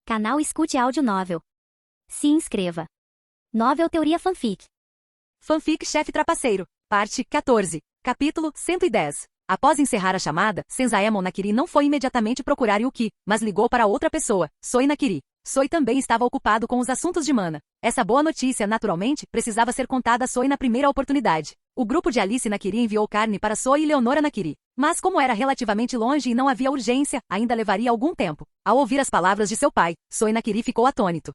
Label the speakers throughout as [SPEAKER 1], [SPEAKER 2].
[SPEAKER 1] Canal Escute Áudio Novel. Se inscreva. Novel Teoria Fanfic.
[SPEAKER 2] Fanfic Chefe Trapaceiro, parte 14, capítulo 110. Após encerrar a chamada, Senzaemon Nakiri não foi imediatamente procurar Yuki, mas ligou para outra pessoa, Soi Nakiri. Soi também estava ocupado com os assuntos de Mana. Essa boa notícia, naturalmente, precisava ser contada a Soi na primeira oportunidade. O grupo de Alice Nakiri enviou carne para Soi e Leonora Nakiri. Mas como era relativamente longe e não havia urgência, ainda levaria algum tempo. Ao ouvir as palavras de seu pai, Soi Nakiri ficou atônito.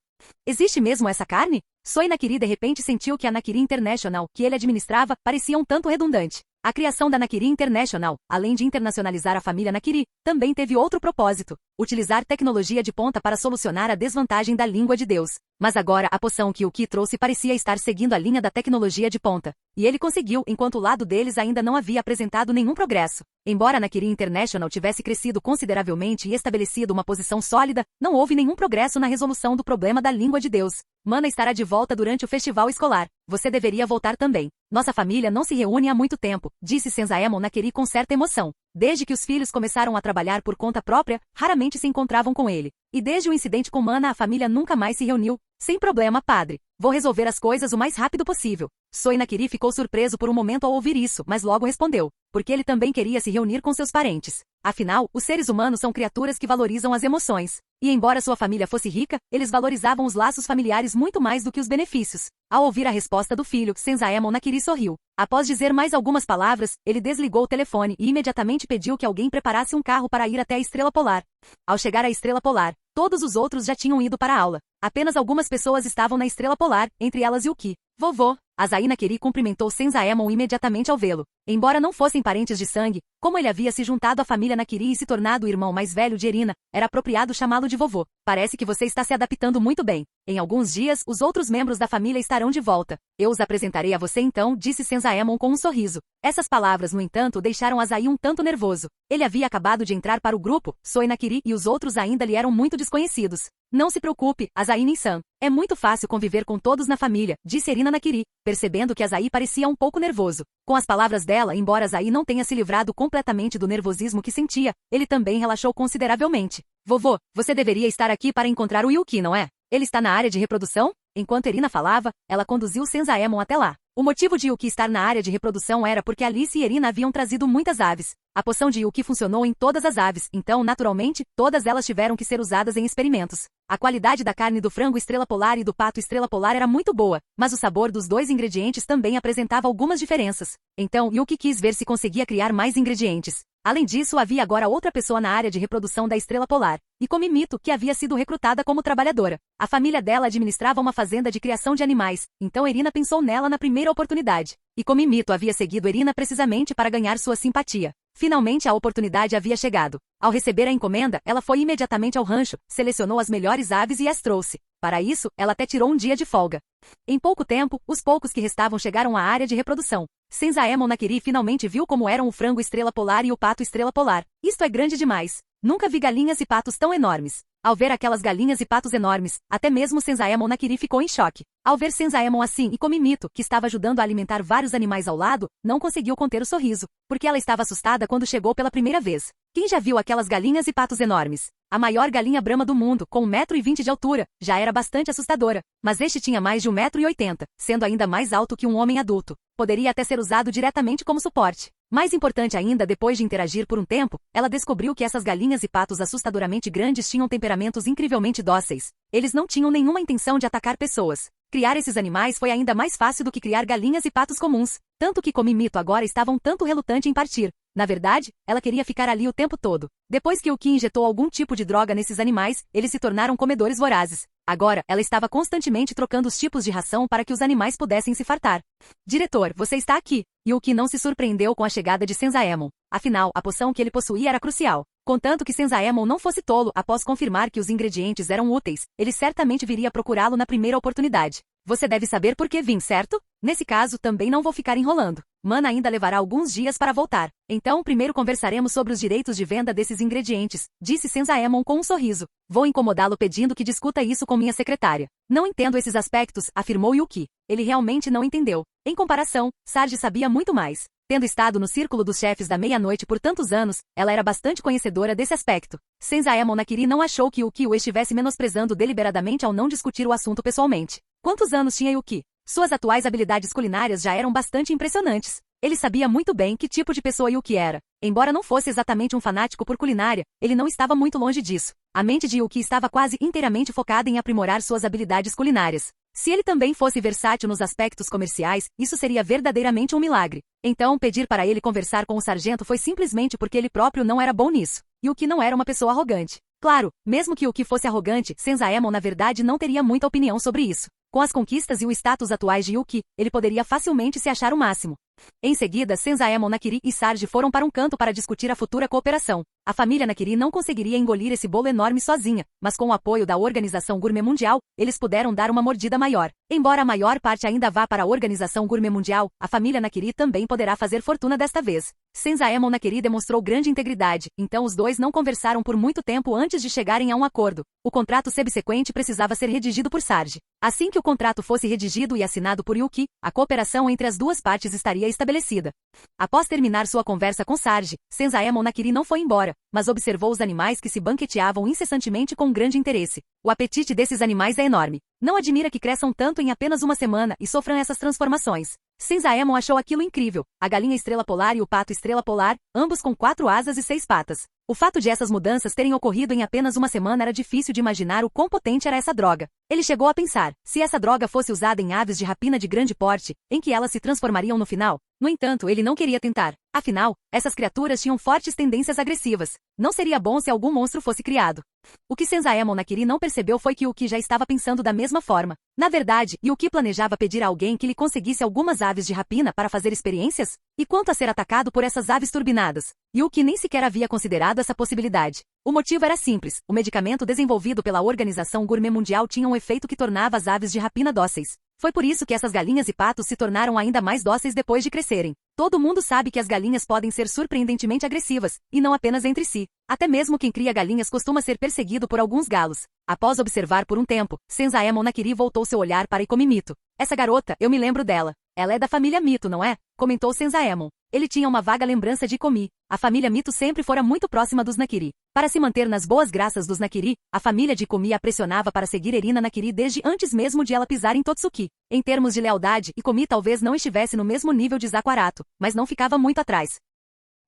[SPEAKER 2] Existe mesmo essa carne? Soi Nakiri de repente sentiu que a Nakiri International, que ele administrava, parecia um tanto redundante. A criação da Nakiri International, além de internacionalizar a família Nakiri, também teve outro propósito: utilizar tecnologia de ponta para solucionar a desvantagem da língua de Deus. Mas agora a poção que Yuki trouxe parecia estar seguindo a linha da tecnologia de ponta. E ele conseguiu, enquanto o lado deles ainda não havia apresentado nenhum progresso. Embora a Nakiri International tivesse crescido consideravelmente e estabelecido uma posição sólida, não houve nenhum progresso na resolução do problema da língua de Deus. Mana estará de volta durante o festival escolar. Você deveria voltar também. Nossa família não se reúne há muito tempo, disse Senzaemon Nakiri com certa emoção. Desde que os filhos começaram a trabalhar por conta própria, raramente se encontravam com ele. E desde o incidente com Mana a família nunca mais se reuniu. Sem problema, padre. Vou resolver as coisas o mais rápido possível. Soi Nakiri ficou surpreso por um momento ao ouvir isso, mas logo respondeu. Porque ele também queria se reunir com seus parentes. Afinal, os seres humanos são criaturas que valorizam as emoções. E embora sua família fosse rica, eles valorizavam os laços familiares muito mais do que os benefícios. Ao ouvir a resposta do filho, Senzaemon Nakiri sorriu. Após dizer mais algumas palavras, ele desligou o telefone e imediatamente pediu que alguém preparasse um carro para ir até a Estrela Polar. Ao chegar à Estrela Polar, todos os outros já tinham ido para a aula. Apenas algumas pessoas estavam na Estrela Polar, entre elas Yuki. Vovô. Azai Nakiri cumprimentou Senzaemon imediatamente ao vê-lo. Embora não fossem parentes de sangue, como ele havia se juntado à família Nakiri e se tornado o irmão mais velho de Erina, era apropriado chamá-lo de vovô. Parece que você está se adaptando muito bem. Em alguns dias, os outros membros da família estarão de volta. Eu os apresentarei a você então, disse Senzaemon com um sorriso. Essas palavras, no entanto, deixaram Azai um tanto nervoso. Ele havia acabado de entrar para o grupo, Soi Nakiri e os outros ainda lhe eram muito desconhecidos. Não se preocupe, Azai Nin-san. É muito fácil conviver com todos na família, disse Erina Nakiri, percebendo que Azai parecia um pouco nervoso. Com as palavras dela, embora Azai não tenha se livrado completamente do nervosismo que sentia, ele também relaxou consideravelmente. Vovô, você deveria estar aqui para encontrar o Yuki, não é? Ele está na área de reprodução? Enquanto Erina falava, ela conduziu Senzaemon até lá. O motivo de Yuki estar na área de reprodução era porque Alice e Erina haviam trazido muitas aves. A poção de Yuki funcionou em todas as aves, então, naturalmente, todas elas tiveram que ser usadas em experimentos. A qualidade da carne do frango estrela polar e do pato estrela polar era muito boa, mas o sabor dos dois ingredientes também apresentava algumas diferenças. Então, Yuki quis ver se conseguia criar mais ingredientes. Além disso, havia agora outra pessoa na área de reprodução da estrela polar, e Komimito, que havia sido recrutada como trabalhadora. A família dela administrava uma fazenda de criação de animais, então Erina pensou nela na primeira oportunidade. E Komimito havia seguido Erina precisamente para ganhar sua simpatia. Finalmente a oportunidade havia chegado. Ao receber a encomenda, ela foi imediatamente ao rancho, selecionou as melhores aves e as trouxe. Para isso, ela até tirou um dia de folga. Em pouco tempo, os poucos que restavam chegaram à área de reprodução. Senzaemon Nakiri finalmente viu como eram o frango estrela polar e o pato estrela polar. Isto é grande demais. Nunca vi galinhas e patos tão enormes. Ao ver aquelas galinhas e patos enormes, até mesmo Senzaemon Nakiri ficou em choque. Ao ver Senzaemon assim e Komimito, que estava ajudando a alimentar vários animais ao lado, não conseguiu conter o sorriso, porque ela estava assustada quando chegou pela primeira vez. Quem já viu aquelas galinhas e patos enormes? A maior galinha brahma do mundo, com 1,20 m de altura, já era bastante assustadora, mas este tinha mais de 1,80 m, sendo ainda mais alto que um homem adulto. Poderia até ser usado diretamente como suporte. Mais importante ainda, depois de interagir por um tempo, ela descobriu que essas galinhas e patos assustadoramente grandes tinham temperamentos incrivelmente dóceis. Eles não tinham nenhuma intenção de atacar pessoas. Criar esses animais foi ainda mais fácil do que criar galinhas e patos comuns, tanto que Komimito agora estava um tanto relutante em partir. Na verdade, ela queria ficar ali o tempo todo. Depois que Yuki injetou algum tipo de droga nesses animais, eles se tornaram comedores vorazes. Agora, ela estava constantemente trocando os tipos de ração para que os animais pudessem se fartar. Diretor, você está aqui. Yuki não se surpreendeu com a chegada de Senzaemon. Afinal, a poção que ele possuía era crucial. Contanto que Senzaemon não fosse tolo após confirmar que os ingredientes eram úteis, ele certamente viria procurá-lo na primeira oportunidade. Você deve saber por que vim, certo? Nesse caso, também não vou ficar enrolando. Mana ainda levará alguns dias para voltar. Então primeiro conversaremos sobre os direitos de venda desses ingredientes, disse Senzaemon com um sorriso. Vou incomodá-lo pedindo que discuta isso com minha secretária. Não entendo esses aspectos, afirmou Yuki. Ele realmente não entendeu. Em comparação, Sarge sabia muito mais. Tendo estado no círculo dos chefes da meia-noite por tantos anos, ela era bastante conhecedora desse aspecto. Senzaemon Nakiri não achou que Yuki o estivesse menosprezando deliberadamente ao não discutir o assunto pessoalmente. Quantos anos tinha Yuki? Suas atuais habilidades culinárias já eram bastante impressionantes. Ele sabia muito bem que tipo de pessoa Yuki era. Embora não fosse exatamente um fanático por culinária, ele não estava muito longe disso. A mente de Yuki estava quase inteiramente focada em aprimorar suas habilidades culinárias. Se ele também fosse versátil nos aspectos comerciais, isso seria verdadeiramente um milagre. Então, pedir para ele conversar com o sargento foi simplesmente porque ele próprio não era bom nisso. Yuki não era uma pessoa arrogante. Claro, mesmo que Yuki fosse arrogante, Senzaemon na verdade não teria muita opinião sobre isso. Com as conquistas e o status atuais de Yuki, ele poderia facilmente se achar o máximo. Em seguida, Senzaemon Nakiri e Sarge foram para um canto para discutir a futura cooperação. A família Nakiri não conseguiria engolir esse bolo enorme sozinha, mas com o apoio da Organização Gourmet Mundial, eles puderam dar uma mordida maior. Embora a maior parte ainda vá para a Organização Gourmet Mundial, a família Nakiri também poderá fazer fortuna desta vez. Senzaemon Nakiri demonstrou grande integridade, então os dois não conversaram por muito tempo antes de chegarem a um acordo. O contrato subsequente precisava ser redigido por Sarge. Assim que o contrato fosse redigido e assinado por Yuki, a cooperação entre as duas partes estaria estabelecida. Após terminar sua conversa com Sarge, Senzaemon Nakiri não foi embora, mas observou os animais que se banqueteavam incessantemente com grande interesse. O apetite desses animais é enorme. Não admira que cresçam tanto em apenas uma semana e sofram essas transformações. Senzaemon achou aquilo incrível. A galinha estrela polar e o pato estrela polar, ambos com 4 asas e 6 patas. O fato de essas mudanças terem ocorrido em apenas uma semana era difícil de imaginar o quão potente era essa droga. Ele chegou a pensar, se essa droga fosse usada em aves de rapina de grande porte, em que elas se transformariam no final? No entanto, ele não queria tentar. Afinal, essas criaturas tinham fortes tendências agressivas. Não seria bom se algum monstro fosse criado. O que Senzaemon Nakiri não percebeu foi que Yuki já estava pensando da mesma forma. Na verdade, Yuki planejava pedir a alguém que lhe conseguisse algumas aves de rapina para fazer experiências? E quanto a ser atacado por essas aves turbinadas? Yuki nem sequer havia considerado essa possibilidade. O motivo era simples. O medicamento desenvolvido pela Organização Gourmet Mundial tinha um efeito que tornava as aves de rapina dóceis. Foi por isso que essas galinhas e patos se tornaram ainda mais dóceis depois de crescerem. Todo mundo sabe que as galinhas podem ser surpreendentemente agressivas, e não apenas entre si. Até mesmo quem cria galinhas costuma ser perseguido por alguns galos. Após observar por um tempo, Senzaemon Nakiri voltou seu olhar para Ikomi Mito. Essa garota, eu me lembro dela. Ela é da família Mito, não é? Comentou Senzaemon. Ele tinha uma vaga lembrança de Ikomi. A família Mito sempre fora muito próxima dos Nakiri. Para se manter nas boas graças dos Nakiri, a família de Ikomi a pressionava para seguir Erina Nakiri desde antes mesmo de ela pisar em Totsuki. Em termos de lealdade, Ikomi talvez não estivesse no mesmo nível de Zakurato, mas não ficava muito atrás.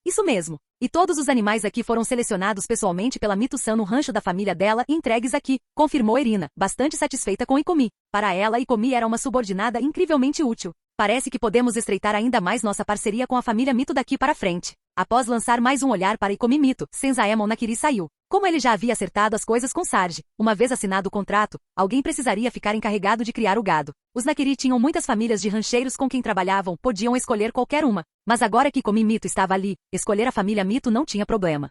[SPEAKER 2] Isso mesmo. E todos os animais aqui foram selecionados pessoalmente pela Mito-san no rancho da família dela e entregues aqui, confirmou Erina, bastante satisfeita com Ikomi. Para ela, Ikomi era uma subordinada incrivelmente útil. Parece que podemos estreitar ainda mais nossa parceria com a família Mito daqui para frente. Após lançar mais um olhar para Ikomi Mito, Senzaemon Nakiri saiu. Como ele já havia acertado as coisas com Sarge, uma vez assinado o contrato, alguém precisaria ficar encarregado de criar o gado. Os Nakiri tinham muitas famílias de rancheiros com quem trabalhavam, podiam escolher qualquer uma. Mas agora que Ikomi Mito estava ali, escolher a família Mito não tinha problema.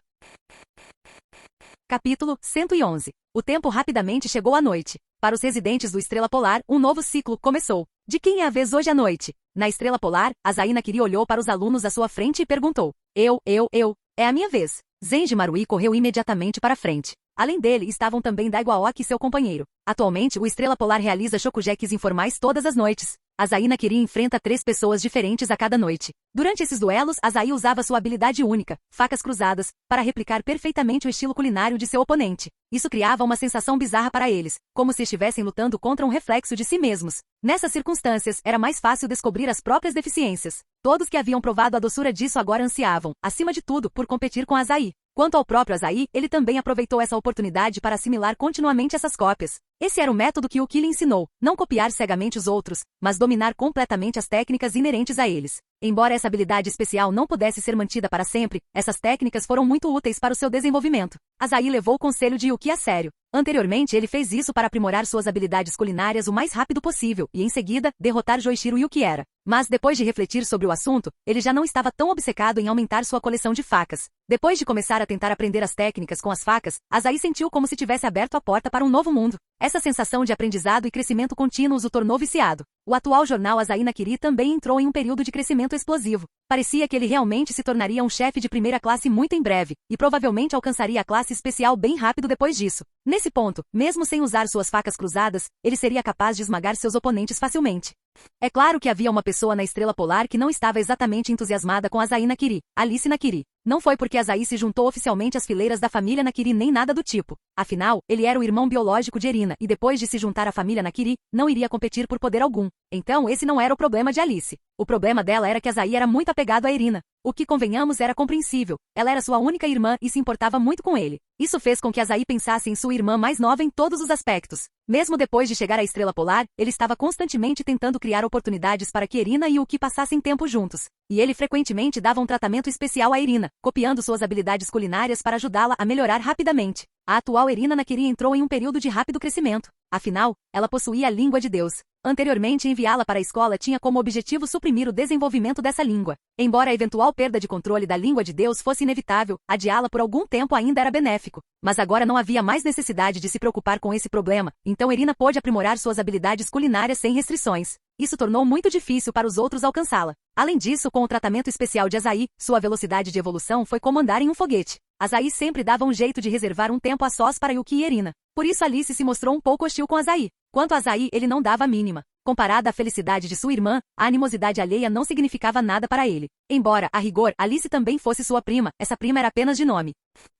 [SPEAKER 2] Capítulo 111. O tempo rapidamente chegou à noite. Para os residentes do Estrela Polar, um novo ciclo começou. De quem é a vez hoje à noite? Na Estrela Polar, Azai Nakiri olhou para os alunos à sua frente e perguntou. É a minha vez. Zenji Marui correu imediatamente para a frente. Além dele, estavam também Daigo Aoki e seu companheiro. Atualmente, o Estrela Polar realiza shokugekis informais todas as noites. Azai Nakiri enfrenta 3 pessoas diferentes a cada noite. Durante esses duelos, Azai usava sua habilidade única, facas cruzadas, para replicar perfeitamente o estilo culinário de seu oponente. Isso criava uma sensação bizarra para eles, como se estivessem lutando contra um reflexo de si mesmos. Nessas circunstâncias, era mais fácil descobrir as próprias deficiências. Todos que haviam provado a doçura disso agora ansiavam, acima de tudo, por competir com Azai. Quanto ao próprio Azai, ele também aproveitou essa oportunidade para assimilar continuamente essas cópias. Esse era o método que Yuki lhe ensinou, não copiar cegamente os outros, mas dominar completamente as técnicas inerentes a eles. Embora essa habilidade especial não pudesse ser mantida para sempre, essas técnicas foram muito úteis para o seu desenvolvimento. Azai levou o conselho de Yuki a sério. Anteriormente, ele fez isso para aprimorar suas habilidades culinárias o mais rápido possível e, em seguida, derrotar Joichiro Yukiera. Mas, depois de refletir sobre o assunto, ele já não estava tão obcecado em aumentar sua coleção de facas. Depois de começar a tentar aprender as técnicas com as facas, Azai sentiu como se tivesse aberto a porta para um novo mundo. Essa sensação de aprendizado e crescimento contínuos o tornou viciado. O atual jornal Asahi Nakiri também entrou em um período de crescimento explosivo. Parecia que ele realmente se tornaria um chefe de primeira classe muito em breve, e provavelmente alcançaria a classe especial bem rápido depois disso. Nesse ponto, mesmo sem usar suas facas cruzadas, ele seria capaz de esmagar seus oponentes facilmente. É claro que havia uma pessoa na Estrela Polar que não estava exatamente entusiasmada com Asahi Nakiri, Alice Nakiri. Não foi porque Asahi se juntou oficialmente às fileiras da família Nakiri nem nada do tipo. Afinal, ele era o irmão biológico de Erina e depois de se juntar à família Nakiri, não iria competir por poder algum. Então esse não era o problema de Alice. O problema dela era que Asahi era muito apegado a Erina. O que, convenhamos, era compreensível. Ela era sua única irmã e se importava muito com ele. Isso fez com que Asahi pensasse em sua irmã mais nova em todos os aspectos. Mesmo depois de chegar à Estrela Polar, ele estava constantemente tentando criar oportunidades para que Erina e Yuki passassem tempo juntos. E ele frequentemente dava um tratamento especial a Erina, copiando suas habilidades culinárias para ajudá-la a melhorar rapidamente. A atual Erina Nakiri entrou em um período de rápido crescimento. Afinal, ela possuía a língua de Deus. Anteriormente, enviá-la para a escola tinha como objetivo suprimir o desenvolvimento dessa língua. Embora a eventual perda de controle da língua de Deus fosse inevitável, adiá-la por algum tempo ainda era benéfico. Mas agora não havia mais necessidade de se preocupar com esse problema, então Erina pôde aprimorar suas habilidades culinárias sem restrições. Isso tornou muito difícil para os outros alcançá-la. Além disso, com o tratamento especial de Asahi, sua velocidade de evolução foi como andar em um foguete. Asahi sempre dava um jeito de reservar um tempo a sós para Yuki e Erina. Por isso Alice se mostrou um pouco hostil com Asahi. Quanto a Asahi, ele não dava a mínima. Comparada à felicidade de sua irmã, a animosidade alheia não significava nada para ele. Embora, a rigor, Alice também fosse sua prima, essa prima era apenas de nome.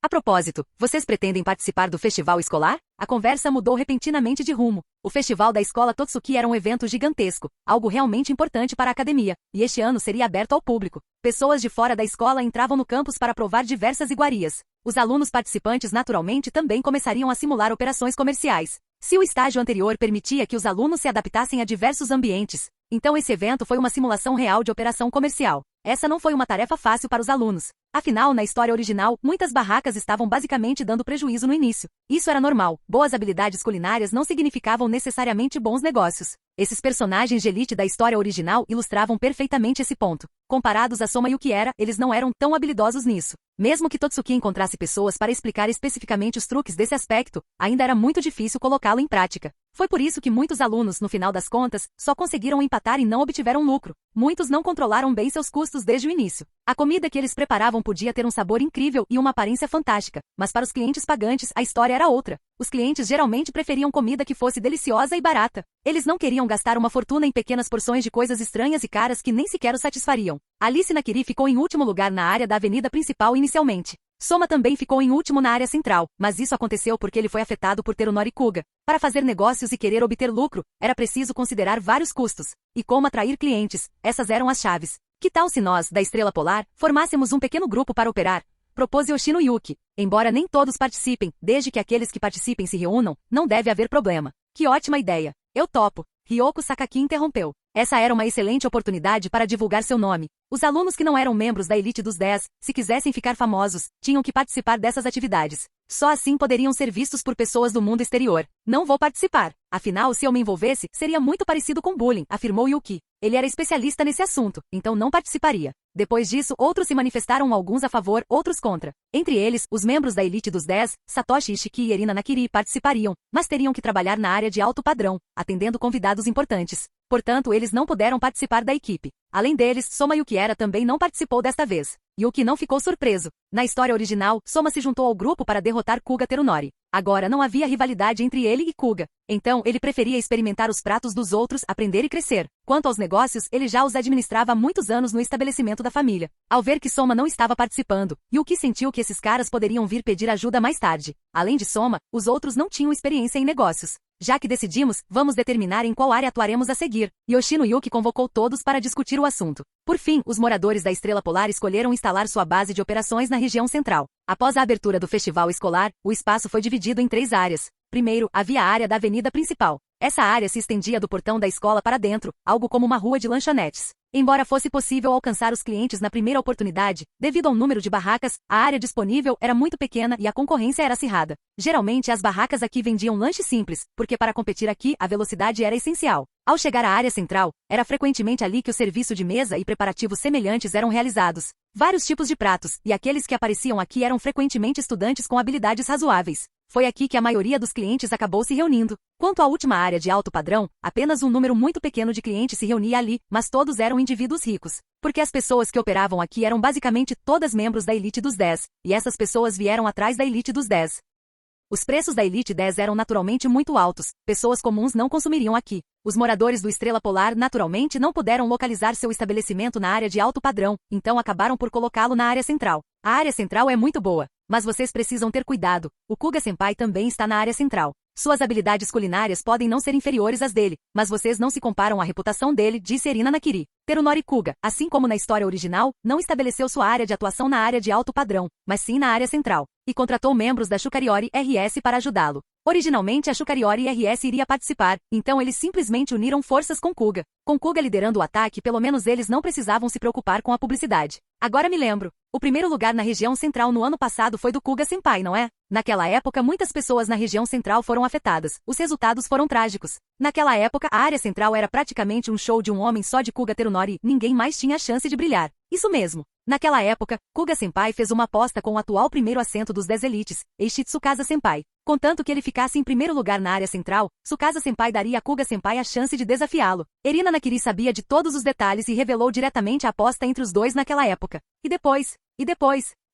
[SPEAKER 2] A propósito, vocês pretendem participar do festival escolar? A conversa mudou repentinamente de rumo. O festival da escola Totsuki era um evento gigantesco, algo realmente importante para a academia, e este ano seria aberto ao público. Pessoas de fora da escola entravam no campus para provar diversas iguarias. Os alunos participantes naturalmente também começariam a simular operações comerciais. Se o estágio anterior permitia que os alunos se adaptassem a diversos ambientes, então esse evento foi uma simulação real de operação comercial. Essa não foi uma tarefa fácil para os alunos. Afinal, na história original, muitas barracas estavam basicamente dando prejuízo no início. Isso era normal. Boas habilidades culinárias não significavam necessariamente bons negócios. Esses personagens de elite da história original ilustravam perfeitamente esse ponto. Comparados a Soma e o que era, eles não eram tão habilidosos nisso. Mesmo que Totsuki encontrasse pessoas para explicar especificamente os truques desse aspecto, ainda era muito difícil colocá-lo em prática. Foi por isso que muitos alunos, no final das contas, só conseguiram empatar e não obtiveram lucro. Muitos não controlaram bem seus custos desde o início. A comida que eles preparavam podia ter um sabor incrível e uma aparência fantástica, mas para os clientes pagantes a história era outra. Os clientes geralmente preferiam comida que fosse deliciosa e barata. Eles não queriam gastar uma fortuna em pequenas porções de coisas estranhas e caras que nem sequer os satisfariam. Alice Nakiri ficou em último lugar na área da avenida principal inicialmente. Soma também ficou em último na área central, mas isso aconteceu porque ele foi afetado por ter o Norikuga. Para fazer negócios e querer obter lucro, era preciso considerar vários custos. E como atrair clientes, essas eram as chaves. Que tal se nós, da Estrela Polar, formássemos um pequeno grupo para operar? Propôs Yoshino Yuki. Embora nem todos participem, desde que aqueles que participem se reúnam, não deve haver problema. Que ótima ideia. Eu topo. Ryoko Sakaki interrompeu. Essa era uma excelente oportunidade para divulgar seu nome. Os alunos que não eram membros da elite dos 10, se quisessem ficar famosos, tinham que participar dessas atividades. Só assim poderiam ser vistos por pessoas do mundo exterior. Não vou participar. Afinal, se eu me envolvesse, seria muito parecido com bullying, afirmou Yuki. Ele era especialista nesse assunto, então não participaria. Depois disso, outros se manifestaram, alguns a favor, outros contra. Entre eles, os membros da elite dos 10, Satoshi Ishiki e Erina Nakiri participariam, mas teriam que trabalhar na área de alto padrão, atendendo convidados importantes. Portanto, eles não puderam participar da equipe. Além deles, Soma Yukiera também não participou desta vez. Yuki não ficou surpreso. Na história original, Soma se juntou ao grupo para derrotar Kuga Terunori. Agora não havia rivalidade entre ele e Kuga. Então, ele preferia experimentar os pratos dos outros, aprender e crescer. Quanto aos negócios, ele já os administrava há muitos anos no estabelecimento da família. Ao ver que Soma não estava participando, Yuki sentiu que esses caras poderiam vir pedir ajuda mais tarde. Além de Soma, os outros não tinham experiência em negócios. Já que decidimos, vamos determinar em qual área atuaremos a seguir. Yoshino Yuki convocou todos para discutir o assunto. Por fim, os moradores da Estrela Polar escolheram instalar sua base de operações na região central. Após a abertura do festival escolar, o espaço foi dividido em 3 áreas. Primeiro, havia a área da avenida principal. Essa área se estendia do portão da escola para dentro, algo como uma rua de lanchonetes. Embora fosse possível alcançar os clientes na primeira oportunidade, devido ao número de barracas, a área disponível era muito pequena e a concorrência era acirrada. Geralmente as barracas aqui vendiam lanche simples, porque para competir aqui a velocidade era essencial. Ao chegar à área central, era frequentemente ali que o serviço de mesa e preparativos semelhantes eram realizados. Vários tipos de pratos, e aqueles que apareciam aqui eram frequentemente estudantes com habilidades razoáveis. Foi aqui que a maioria dos clientes acabou se reunindo. Quanto à última área de alto padrão, apenas um número muito pequeno de clientes se reunia ali, mas todos eram indivíduos ricos. Porque as pessoas que operavam aqui eram basicamente todas membros da elite dos 10, e essas pessoas vieram atrás da elite dos 10. Os preços da Elite 10 eram naturalmente muito altos, pessoas comuns não consumiriam aqui. Os moradores do Estrela Polar naturalmente não puderam localizar seu estabelecimento na área de alto padrão, então acabaram por colocá-lo na área central. A área central é muito boa, mas vocês precisam ter cuidado, o Kuga-senpai também está na área central. Suas habilidades culinárias podem não ser inferiores às dele, mas vocês não se comparam à reputação dele, disse Erina Nakiri. Terunori Kuga, assim como na história original, não estabeleceu sua área de atuação na área de alto padrão, mas sim na área central, e contratou membros da Shukariori RS para ajudá-lo. Originalmente a Shukariori RS iria participar, então eles simplesmente uniram forças com Kuga. Com Kuga liderando o ataque, pelo menos eles não precisavam se preocupar com a publicidade. Agora me lembro. O primeiro lugar na região central no ano passado foi do Kuga-senpai, não é? Naquela época muitas pessoas na região central foram afetadas. Os resultados foram trágicos. Naquela época a área central era praticamente um show de um homem só de Kuga Terunori, ninguém mais tinha a chance de brilhar. Isso mesmo. Naquela época, Kuga-senpai fez uma aposta com o atual primeiro assento dos 10 elites, Eiichi Tsukasa-senpai. Contanto que ele ficasse em primeiro lugar na área central, Tsukasa-senpai daria a Kuga-senpai a chance de desafiá-lo. Erina Nakiri sabia de todos os detalhes e revelou diretamente a aposta entre os dois naquela época. E depois?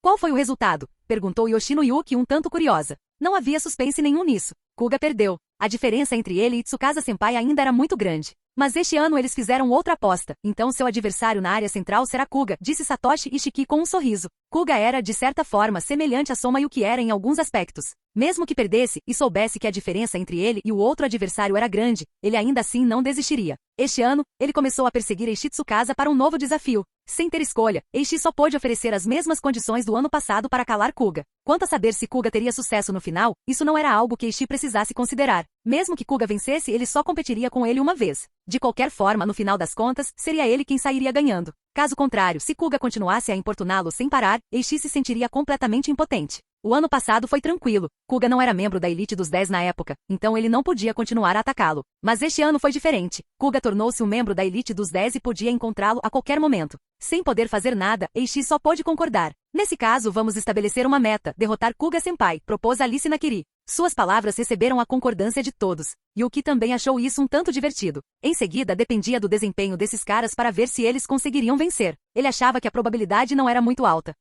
[SPEAKER 2] Qual foi o resultado? Perguntou Yoshino Yuki um tanto curiosa. Não havia suspense nenhum nisso. Kuga perdeu. A diferença entre ele e Tsukasa-senpai ainda era muito grande. Mas este ano eles fizeram outra aposta, então seu adversário na área central será Kuga, disse Satoshi Ishiki com um sorriso. Kuga era, de certa forma, semelhante a Soma Yuki era em alguns aspectos. Mesmo que perdesse e soubesse que a diferença entre ele e o outro adversário era grande, ele ainda assim não desistiria. Este ano, ele começou a perseguir Eiichi Tsukasa para um novo desafio. Sem ter escolha, Eiichi só pôde oferecer as mesmas condições do ano passado para calar Kuga. Quanto a saber se Kuga teria sucesso no final, isso não era algo que Eiichi precisasse considerar. Mesmo que Kuga vencesse, ele só competiria com ele uma vez. De qualquer forma, no final das contas, seria ele quem sairia ganhando. Caso contrário, se Kuga continuasse a importuná-lo sem parar, Eiichi se sentiria completamente impotente. O ano passado foi tranquilo. Kuga não era membro da elite dos 10 na época, então ele não podia continuar a atacá-lo. Mas este ano foi diferente. Kuga tornou-se um membro da elite dos 10 e podia encontrá-lo a qualquer momento. Sem poder fazer nada, Eiichi só pôde concordar. Nesse caso, vamos estabelecer uma meta, derrotar Kuga-senpai, propôs Alice Nakiri. Suas palavras receberam a concordância de todos. Yuki também achou isso um tanto divertido. Em seguida, dependia do desempenho desses caras para ver se eles conseguiriam vencer. Ele achava que a probabilidade não era muito alta.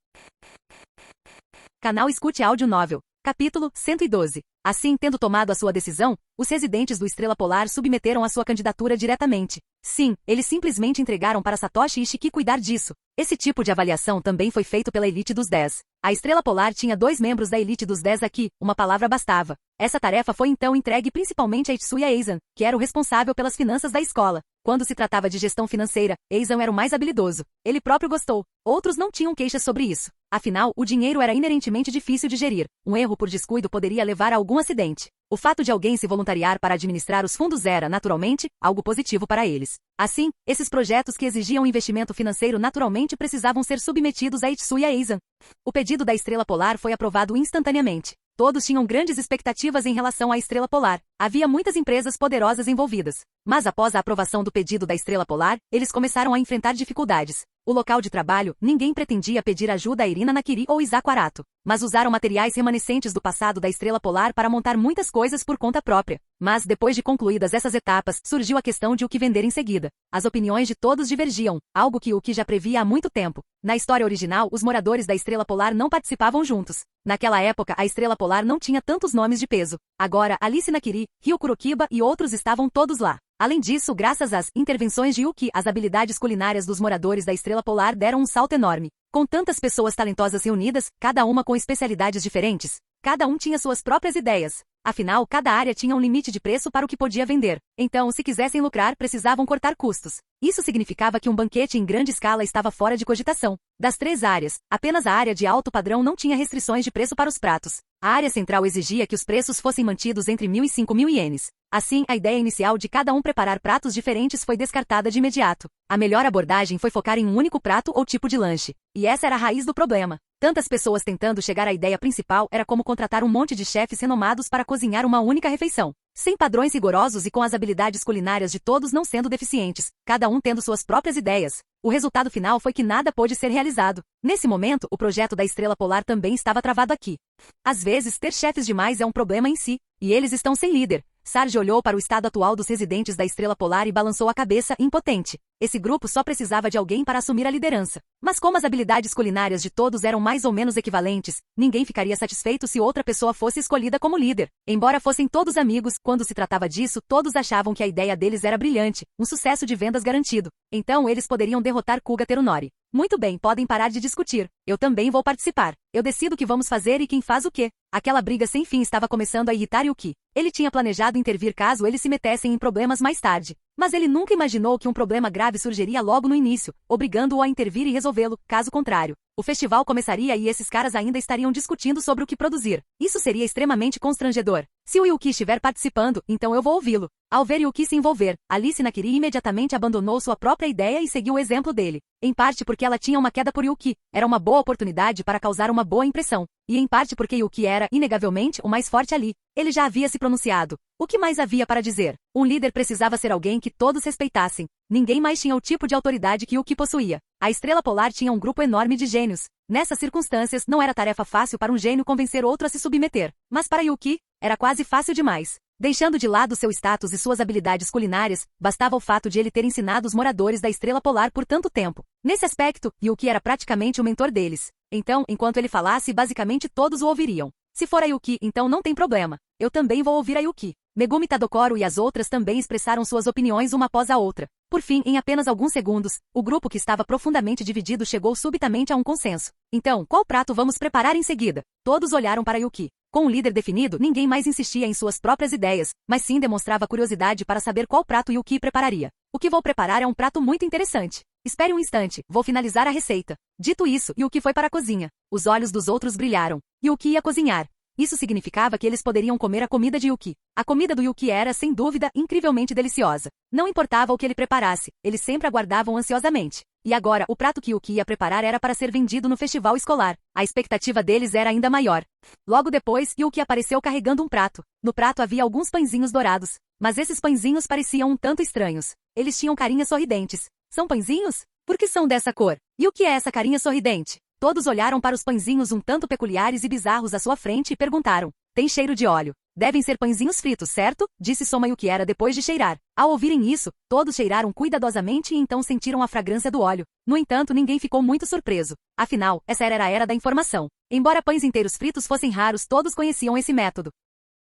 [SPEAKER 2] Canal Escute Áudio Novel. Capítulo 112. Assim, tendo tomado a sua decisão, os residentes do Estrela Polar submeteram a sua candidatura diretamente. Sim, eles simplesmente entregaram para Satoshi Ishiki cuidar disso. Esse tipo de avaliação também foi feito pela elite dos 10. A Estrela Polar tinha 2 membros da elite dos 10 aqui, uma palavra bastava. Essa tarefa foi então entregue principalmente a Itsuya Eizan, que era o responsável pelas finanças da escola. Quando se tratava de gestão financeira, Eizan era o mais habilidoso. Ele próprio gostou. Outros não tinham queixas sobre isso. Afinal, o dinheiro era inerentemente difícil de gerir. Um erro por descuido poderia levar a algum acidente. O fato de alguém se voluntariar para administrar os fundos era, naturalmente, algo positivo para eles. Assim, esses projetos que exigiam investimento financeiro naturalmente precisavam ser submetidos a Itsuya Eizan. O pedido da Estrela Polar foi aprovado instantaneamente. Todos tinham grandes expectativas em relação à Estrela Polar. Havia muitas empresas poderosas envolvidas. Mas após a aprovação do pedido da Estrela Polar, eles começaram a enfrentar dificuldades. O local de trabalho, ninguém pretendia pedir ajuda a Erina Nakiri ou Isako Arato, mas usaram materiais remanescentes do passado da Estrela Polar para montar muitas coisas por conta própria. Mas, depois de concluídas essas etapas, surgiu a questão de o que vender em seguida. As opiniões de todos divergiam, algo que Yuki já previa há muito tempo. Na história original, os moradores da Estrela Polar não participavam juntos. Naquela época, a Estrela Polar não tinha tantos nomes de peso. Agora, Alice Nakiri, Ryo Kurokiba e outros estavam todos lá. Além disso, graças às intervenções de Yuki, as habilidades culinárias dos moradores da Estrela Polar deram um salto enorme. Com tantas pessoas talentosas reunidas, cada uma com especialidades diferentes, cada um tinha suas próprias ideias. Afinal, cada área tinha um limite de preço para o que podia vender. Então, se quisessem lucrar, precisavam cortar custos. Isso significava que um banquete em grande escala estava fora de cogitação. Das 3 áreas, apenas a área de alto padrão não tinha restrições de preço para os pratos. A área central exigia que os preços fossem mantidos entre 1.000 e 5.000 ienes. Assim, a ideia inicial de cada um preparar pratos diferentes foi descartada de imediato. A melhor abordagem foi focar em um único prato ou tipo de lanche. E essa era a raiz do problema. Tantas pessoas tentando chegar à ideia principal era como contratar um monte de chefes renomados para cozinhar uma única refeição. Sem padrões rigorosos e com as habilidades culinárias de todos não sendo deficientes, cada um tendo suas próprias ideias. O resultado final foi que nada pôde ser realizado. Nesse momento, o projeto da Estrela Polar também estava travado aqui. Às vezes, ter chefes demais é um problema em si, e eles estão sem líder. Sarge olhou para o estado atual dos residentes da Estrela Polar e balançou a cabeça, impotente. Esse grupo só precisava de alguém para assumir a liderança. Mas como as habilidades culinárias de todos eram mais ou menos equivalentes, ninguém ficaria satisfeito se outra pessoa fosse escolhida como líder. Embora fossem todos amigos, quando se tratava disso, todos achavam que a ideia deles era brilhante, um sucesso de vendas garantido. Então eles poderiam derrotar Kuga Terunori. Muito bem, podem parar de discutir. Eu também vou participar. Eu decido o que vamos fazer e quem faz o quê. Aquela briga sem fim estava começando a irritar Yuki. Ele tinha planejado intervir caso eles se metessem em problemas mais tarde. Mas ele nunca imaginou que um problema grave surgiria logo no início, obrigando-o a intervir e resolvê-lo, caso contrário. O festival começaria e esses caras ainda estariam discutindo sobre o que produzir. Isso seria extremamente constrangedor. Se o Yuki estiver participando, então eu vou ouvi-lo. Ao ver Yuki se envolver, Alice Nakiri imediatamente abandonou sua própria ideia e seguiu o exemplo dele. Em parte porque ela tinha uma queda por Yuki. Era uma boa oportunidade para causar uma boa impressão. E em parte porque Yuki era, inegavelmente, o mais forte ali. Ele já havia se pronunciado. O que mais havia para dizer? Um líder precisava ser alguém que todos respeitassem. Ninguém mais tinha o tipo de autoridade que Yuki possuía. A Estrela Polar tinha um grupo enorme de gênios. Nessas circunstâncias, não era tarefa fácil para um gênio convencer outro a se submeter. Mas para Yuki, era quase fácil demais. Deixando de lado seu status e suas habilidades culinárias, bastava o fato de ele ter ensinado os moradores da Estrela Polar por tanto tempo. Nesse aspecto, Yuki era praticamente o mentor deles. Então, enquanto ele falasse, basicamente todos o ouviriam. Se for a Yuki, então não tem problema. Eu também vou ouvir a Yuki. Megumi Tadokoro e as outras também expressaram suas opiniões uma após a outra. Por fim, em apenas alguns segundos, o grupo que estava profundamente dividido chegou subitamente a um consenso. Então, qual prato vamos preparar em seguida? Todos olharam para Yuki. Com um líder definido, ninguém mais insistia em suas próprias ideias, mas sim demonstrava curiosidade para saber qual prato Yuki prepararia. O que vou preparar é um prato muito interessante. Espere um instante, vou finalizar a receita. Dito isso, Yuki foi para a cozinha. Os olhos dos outros brilharam. Yuki ia cozinhar. Isso significava que eles poderiam comer a comida de Yuki. A comida do Yuki era, sem dúvida, incrivelmente deliciosa. Não importava o que ele preparasse, eles sempre aguardavam ansiosamente. E agora, o prato que Yuki ia preparar era para ser vendido no festival escolar. A expectativa deles era ainda maior. Logo depois, Yuki apareceu carregando um prato. No prato havia alguns pãezinhos dourados. Mas esses pãezinhos pareciam um tanto estranhos. Eles tinham carinhas sorridentes. São pãezinhos? Por que são dessa cor? E o que é essa carinha sorridente? Todos olharam para os pãezinhos um tanto peculiares e bizarros à sua frente e perguntaram. Tem cheiro de óleo. Devem ser pãezinhos fritos, certo? Disse Soma Yukiera depois de cheirar. Ao ouvirem isso, todos cheiraram cuidadosamente e então sentiram a fragrância do óleo. No entanto, ninguém ficou muito surpreso. Afinal, essa era a era da informação. Embora pães inteiros fritos fossem raros, todos conheciam esse método.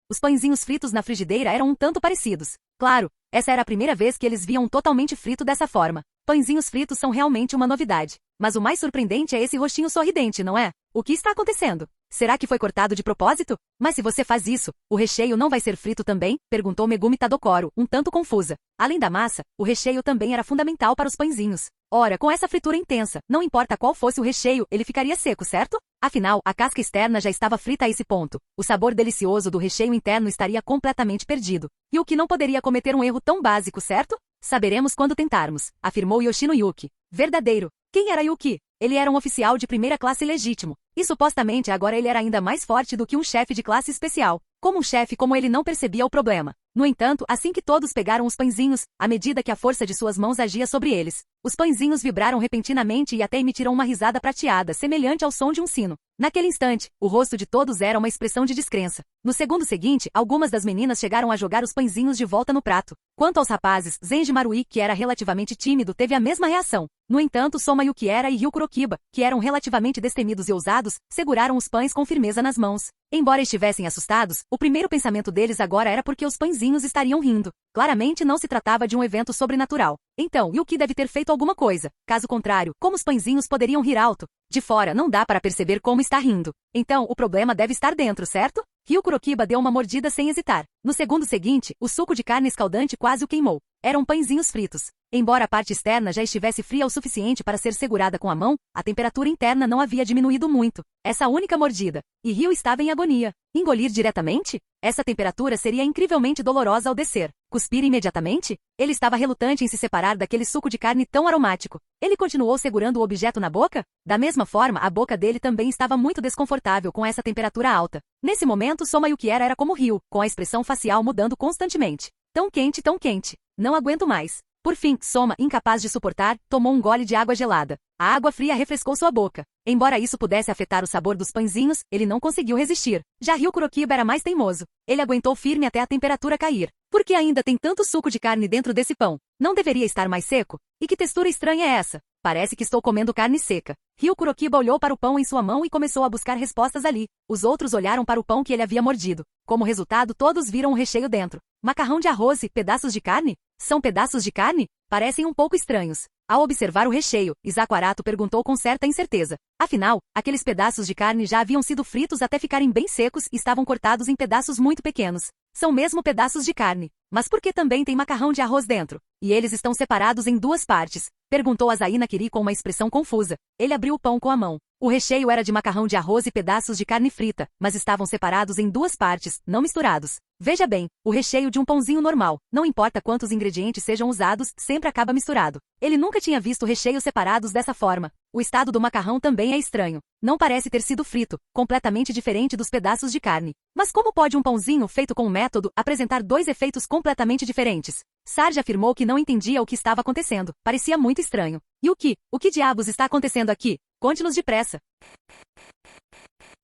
[SPEAKER 2] Os pãezinhos fritos na frigideira eram um tanto parecidos. Claro, essa era a primeira vez que eles viam um totalmente frito dessa forma. Pãezinhos fritos são realmente uma novidade. Mas o mais surpreendente é esse rostinho sorridente, não é? O que está acontecendo? Será que foi cortado de propósito? Mas se você faz isso, o recheio não vai ser frito também? Perguntou Megumi Tadokoro, um tanto confusa. Além da massa, o recheio também era fundamental para os pãezinhos. Ora, com essa fritura intensa, não importa qual fosse o recheio, ele ficaria seco, certo? Afinal, a casca externa já estava frita a esse ponto. O sabor delicioso do recheio interno estaria completamente perdido. E o que não poderia cometer um erro tão básico, certo? Saberemos quando tentarmos, afirmou Yoshino Yuki. Verdadeiro. Quem era Yuki? Ele era um oficial de primeira classe legítimo. E supostamente agora ele era ainda mais forte do que um chefe de classe especial. Como um chefe, como ele não percebia o problema. No entanto, assim que todos pegaram os pãezinhos, à medida que a força de suas mãos agia sobre eles, os pãezinhos vibraram repentinamente e até emitiram uma risada prateada, semelhante ao som de um sino. Naquele instante, o rosto de todos era uma expressão de descrença. No segundo seguinte, algumas das meninas chegaram a jogar os pãezinhos de volta no prato. Quanto aos rapazes, Zenji Marui, que era relativamente tímido, teve a mesma reação. No entanto, Soma Yukiera e Ryukurokiba, que eram relativamente destemidos e ousados, seguraram os pães com firmeza nas mãos. Embora estivessem assustados, o primeiro pensamento deles agora era porque os pãezinhos estariam rindo. Claramente não se tratava de um evento sobrenatural. Então, Yuki deve ter feito alguma coisa. Caso contrário, como os pãezinhos poderiam rir alto? De fora, não dá para perceber como está rindo. Então, o problema deve estar dentro, certo? Ryukurokiba deu uma mordida sem hesitar. No segundo seguinte, o suco de carne escaldante quase o queimou. Eram pãezinhos fritos. Embora a parte externa já estivesse fria o suficiente para ser segurada com a mão, a temperatura interna não havia diminuído muito. Essa única mordida. E Ryu estava em agonia. Engolir diretamente? Essa temperatura seria incrivelmente dolorosa ao descer. Cuspir imediatamente? Ele estava relutante em se separar daquele suco de carne tão aromático. Ele continuou segurando o objeto na boca? Da mesma forma, a boca dele também estava muito desconfortável com essa temperatura alta. Nesse momento, Soma Yuki era como rio, com a expressão facial mudando constantemente. Tão quente, tão quente. Não aguento mais. Por fim, Soma, incapaz de suportar, tomou um gole de água gelada. A água fria refrescou sua boca. Embora isso pudesse afetar o sabor dos pãezinhos, ele não conseguiu resistir. Já Ryukurokiba era mais teimoso. Ele aguentou firme até a temperatura cair. Por que ainda tem tanto suco de carne dentro desse pão? Não deveria estar mais seco? E que textura estranha é essa? Parece que estou comendo carne seca. Ryukurokiba olhou para o pão em sua mão e começou a buscar respostas ali. Os outros olharam para o pão que ele havia mordido. Como resultado, todos viram o recheio dentro. Macarrão de arroz e pedaços de carne? São pedaços de carne? Parecem um pouco estranhos. Ao observar o recheio, Izakurato perguntou com certa incerteza. Afinal, aqueles pedaços de carne já haviam sido fritos até ficarem bem secos e estavam cortados em pedaços muito pequenos. São mesmo pedaços de carne. Mas por que também tem macarrão de arroz dentro? E eles estão separados em duas partes? Perguntou Azai Nakiri com uma expressão confusa. Ele abriu o pão com a mão. O recheio era de macarrão de arroz e pedaços de carne frita, mas estavam separados em duas partes, não misturados. Veja bem, o recheio de um pãozinho normal, não importa quantos ingredientes sejam usados, sempre acaba misturado. Ele nunca tinha visto recheios separados dessa forma. O estado do macarrão também é estranho. Não parece ter sido frito, completamente diferente dos pedaços de carne. Mas como pode um pãozinho feito com um método apresentar dois efeitos completamente diferentes? Sarge afirmou que não entendia o que estava acontecendo. Parecia muito estranho. E o que diabos está acontecendo aqui? Conte-nos depressa.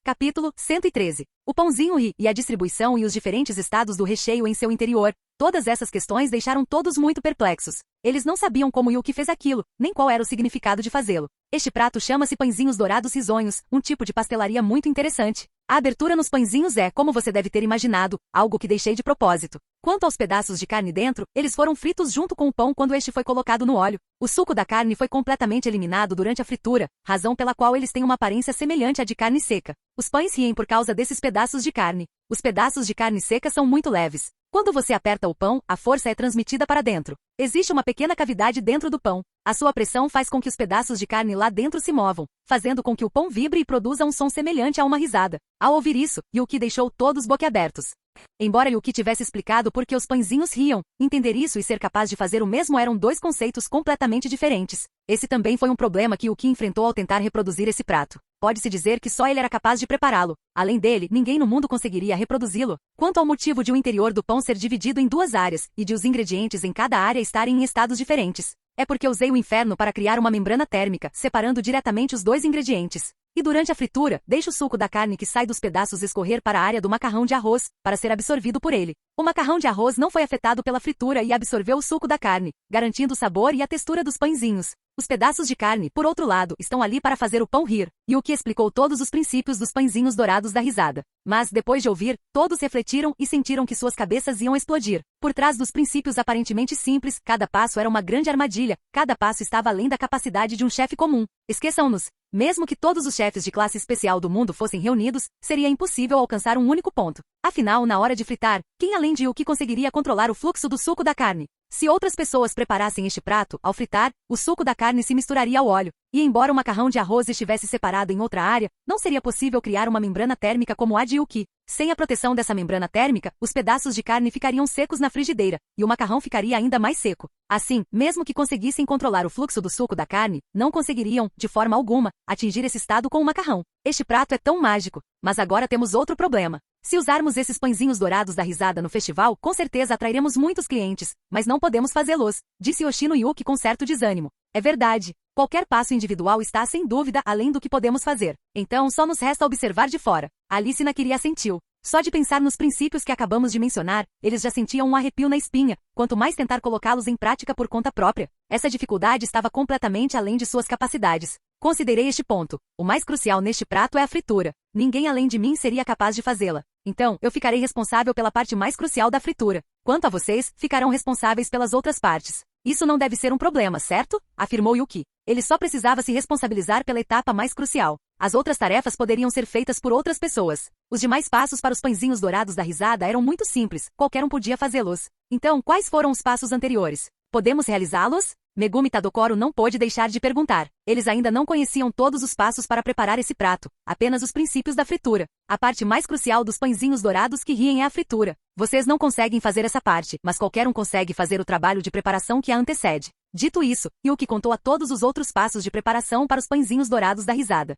[SPEAKER 2] Capítulo 113. O pãozinho e a distribuição e os diferentes estados do recheio em seu interior. Todas essas questões deixaram todos muito perplexos. Eles não sabiam como Yuki fez aquilo, nem qual era o significado de fazê-lo. Este prato chama-se pãezinhos dourados risonhos, um tipo de pastelaria muito interessante. A abertura nos pãezinhos é, como você deve ter imaginado, algo que deixei de propósito. Quanto aos pedaços de carne dentro, eles foram fritos junto com o pão quando este foi colocado no óleo. O suco da carne foi completamente eliminado durante a fritura, razão pela qual eles têm uma aparência semelhante à de carne seca. Os pães riem por causa desses pedaços de carne. Os pedaços de carne seca são muito leves. Quando você aperta o pão, a força é transmitida para dentro. Existe uma pequena cavidade dentro do pão. A sua pressão faz com que os pedaços de carne lá dentro se movam, fazendo com que o pão vibre e produza um som semelhante a uma risada. Ao ouvir isso, Yuki deixou todos boquiabertos. Embora Yuki tivesse explicado por que os pãezinhos riam, entender isso e ser capaz de fazer o mesmo eram dois conceitos completamente diferentes. Esse também foi um problema que Yuki enfrentou ao tentar reproduzir esse prato. Pode-se dizer que só ele era capaz de prepará-lo. Além dele, ninguém no mundo conseguiria reproduzi-lo. Quanto ao motivo de o interior do pão ser dividido em duas áreas, e de os ingredientes em cada área estarem em estados diferentes, é porque usei o inferno para criar uma membrana térmica, separando diretamente os dois ingredientes. E durante a fritura, deixo o suco da carne que sai dos pedaços escorrer para a área do macarrão de arroz, para ser absorvido por ele. O macarrão de arroz não foi afetado pela fritura e absorveu o suco da carne, garantindo o sabor e a textura dos pãezinhos. Os pedaços de carne, por outro lado, estão ali para fazer o pão rir, e o que explicou todos os princípios dos pãezinhos dourados da risada. Mas, depois de ouvir, todos refletiram e sentiram que suas cabeças iam explodir. Por trás dos princípios aparentemente simples, cada passo era uma grande armadilha, cada passo estava além da capacidade de um chefe comum. Esqueçam-nos. Mesmo que todos os chefes de classe especial do mundo fossem reunidos, seria impossível alcançar um único ponto. Afinal, na hora de fritar, quem além de Yuki conseguiria controlar o fluxo do suco da carne? Se outras pessoas preparassem este prato, ao fritar, o suco da carne se misturaria ao óleo. E embora o macarrão de arroz estivesse separado em outra área, não seria possível criar uma membrana térmica como a de Yuki. Sem a proteção dessa membrana térmica, os pedaços de carne ficariam secos na frigideira, e o macarrão ficaria ainda mais seco. Assim, mesmo que conseguissem controlar o fluxo do suco da carne, não conseguiriam, de forma alguma, atingir esse estado com o macarrão. Este prato é tão mágico. Mas agora temos outro problema. Se usarmos esses pãezinhos dourados da risada no festival, com certeza atrairemos muitos clientes, mas não podemos fazê-los, disse Yoshino Yuki com certo desânimo. É verdade. Qualquer passo individual está, sem dúvida, além do que podemos fazer. Então, só nos resta observar de fora. Alice Nakiri assentiu. Só de pensar nos princípios que acabamos de mencionar, eles já sentiam um arrepio na espinha, quanto mais tentar colocá-los em prática por conta própria. Essa dificuldade estava completamente além de suas capacidades. Considerei este ponto. O mais crucial neste prato é a fritura. Ninguém além de mim seria capaz de fazê-la. Então, eu ficarei responsável pela parte mais crucial da fritura. Quanto a vocês, ficarão responsáveis pelas outras partes. Isso não deve ser um problema, certo? Afirmou Yuki. Ele só precisava se responsabilizar pela etapa mais crucial. As outras tarefas poderiam ser feitas por outras pessoas. Os demais passos para os pãezinhos dourados da risada eram muito simples, qualquer um podia fazê-los. Então, quais foram os passos anteriores? Podemos realizá-los? Megumi Tadokoro não pôde deixar de perguntar. Eles ainda não conheciam todos os passos para preparar esse prato, apenas os princípios da fritura. A parte mais crucial dos pãezinhos dourados que riem é a fritura. Vocês não conseguem fazer essa parte, mas qualquer um consegue fazer o trabalho de preparação que a antecede. Dito isso, Yuki contou a todos os outros passos de preparação para os pãezinhos dourados da risada.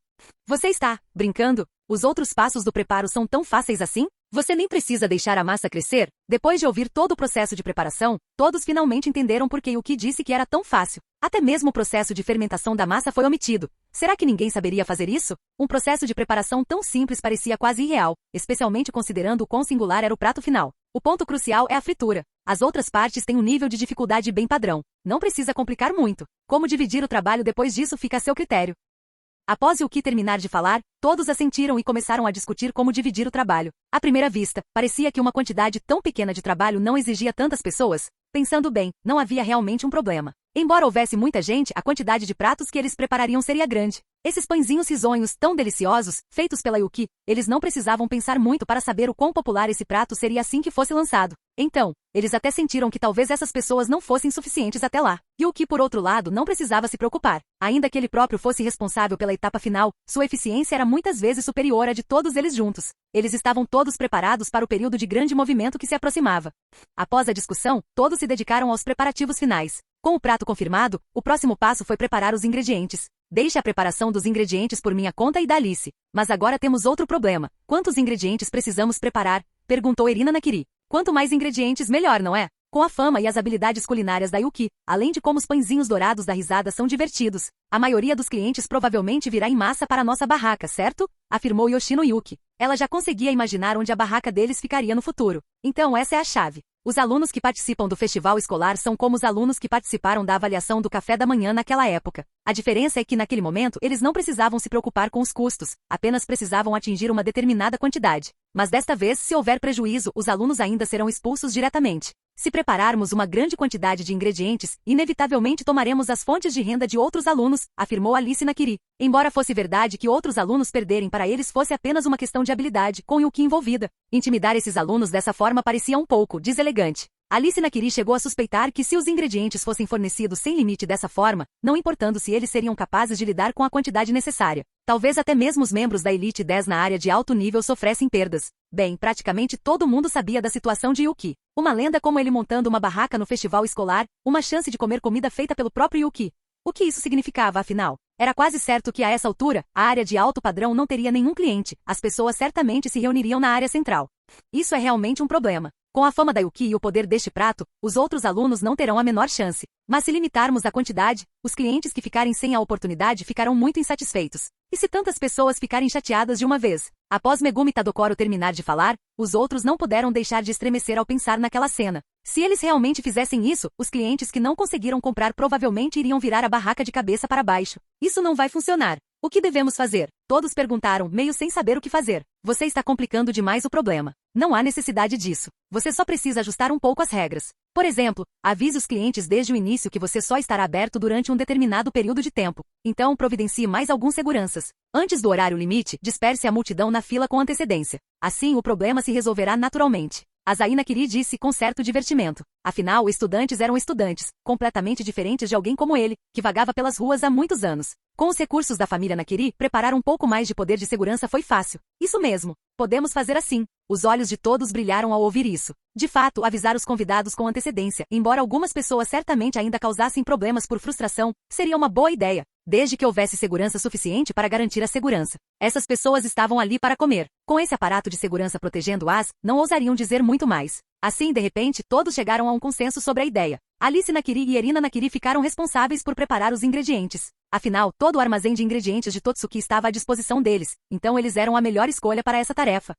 [SPEAKER 2] Você está brincando? Os outros passos do preparo são tão fáceis assim? Você nem precisa deixar a massa crescer? Depois de ouvir todo o processo de preparação, todos finalmente entenderam por que Yuki disse que era tão fácil. Até mesmo o processo de fermentação da massa foi omitido. Será que ninguém saberia fazer isso? Um processo de preparação tão simples parecia quase irreal, especialmente considerando o quão singular era o prato final. O ponto crucial é a fritura. As outras partes têm um nível de dificuldade bem padrão. Não precisa complicar muito. Como dividir o trabalho depois disso fica a seu critério. Após Yuki terminar de falar, todos assentiram e começaram a discutir como dividir o trabalho. À primeira vista, parecia que uma quantidade tão pequena de trabalho não exigia tantas pessoas. Pensando bem, não havia realmente um problema. Embora houvesse muita gente, a quantidade de pratos que eles preparariam seria grande. Esses pãezinhos risonhos tão deliciosos, feitos pela Yuki, eles não precisavam pensar muito para saber o quão popular esse prato seria assim que fosse lançado. Então, eles até sentiram que talvez essas pessoas não fossem suficientes até lá. Yuki, por outro lado, não precisava se preocupar. Ainda que ele próprio fosse responsável pela etapa final, sua eficiência era muitas vezes superior à de todos eles juntos. Eles estavam todos preparados para o período de grande movimento que se aproximava. Após a discussão, todos se dedicaram aos preparativos finais. Com o prato confirmado, o próximo passo foi preparar os ingredientes. Deixe a preparação dos ingredientes por minha conta e da Alice. Mas agora temos outro problema. Quantos ingredientes precisamos preparar? Perguntou Erina Nakiri. Quanto mais ingredientes, melhor, não é? Com a fama e as habilidades culinárias da Yuki, além de como os pãezinhos dourados da risada são divertidos, a maioria dos clientes provavelmente virá em massa para a nossa barraca, certo? Afirmou Yoshino Yuki. Ela já conseguia imaginar onde a barraca deles ficaria no futuro. Então essa é a chave. Os alunos que participam do festival escolar são como os alunos que participaram da avaliação do café da manhã naquela época. A diferença é que naquele momento eles não precisavam se preocupar com os custos, apenas precisavam atingir uma determinada quantidade. Mas desta vez, se houver prejuízo, os alunos ainda serão expulsos diretamente. Se prepararmos uma grande quantidade de ingredientes, inevitavelmente tomaremos as fontes de renda de outros alunos, afirmou Alice Nakiri. Embora fosse verdade que outros alunos perderem para eles fosse apenas uma questão de habilidade, com Yuki envolvida. Intimidar esses alunos dessa forma parecia um pouco deselegante. Alice Nakiri chegou a suspeitar que se os ingredientes fossem fornecidos sem limite dessa forma, não importando se eles seriam capazes de lidar com a quantidade necessária, talvez até mesmo os membros da Elite 10 na área de alto nível sofressem perdas. Bem, praticamente todo mundo sabia da situação de Yuki. Uma lenda como ele montando uma barraca no festival escolar, uma chance de comer comida feita pelo próprio Yuki. O que isso significava, afinal? Era quase certo que a essa altura, a área de alto padrão não teria nenhum cliente, as pessoas certamente se reuniriam na área central. Isso é realmente um problema. Com a fama da Yuki e o poder deste prato, os outros alunos não terão a menor chance. Mas se limitarmos a quantidade, os clientes que ficarem sem a oportunidade ficarão muito insatisfeitos. E se tantas pessoas ficarem chateadas de uma vez? Após Megumi Tadokoro terminar de falar, os outros não puderam deixar de estremecer ao pensar naquela cena. Se eles realmente fizessem isso, os clientes que não conseguiram comprar provavelmente iriam virar a barraca de cabeça para baixo. Isso não vai funcionar. O que devemos fazer? Todos perguntaram, meio sem saber o que fazer. Você está complicando demais o problema. Não há necessidade disso. Você só precisa ajustar um pouco as regras. Por exemplo, avise os clientes desde o início que você só estará aberto durante um determinado período de tempo. Então, providencie mais alguns seguranças. Antes do horário limite, disperse a multidão na fila com antecedência. Assim, o problema se resolverá naturalmente. Azai Nakiri disse com certo divertimento. Afinal, estudantes eram estudantes, completamente diferentes de alguém como ele, que vagava pelas ruas há muitos anos. Com os recursos da família Nakiri, preparar um pouco mais de poder de segurança foi fácil. Isso mesmo. Podemos fazer assim. Os olhos de todos brilharam ao ouvir isso. De fato, avisar os convidados com antecedência, embora algumas pessoas certamente ainda causassem problemas por frustração, seria uma boa ideia, desde que houvesse segurança suficiente para garantir a segurança. Essas pessoas estavam ali para comer. Com esse aparato de segurança protegendo-as, não ousariam dizer muito mais. Assim, de repente, todos chegaram a um consenso sobre a ideia. Alice Nakiri e Erina Nakiri ficaram responsáveis por preparar os ingredientes. Afinal, todo o armazém de ingredientes de Totsuki estava à disposição deles, então eles eram a melhor escolha para essa tarefa.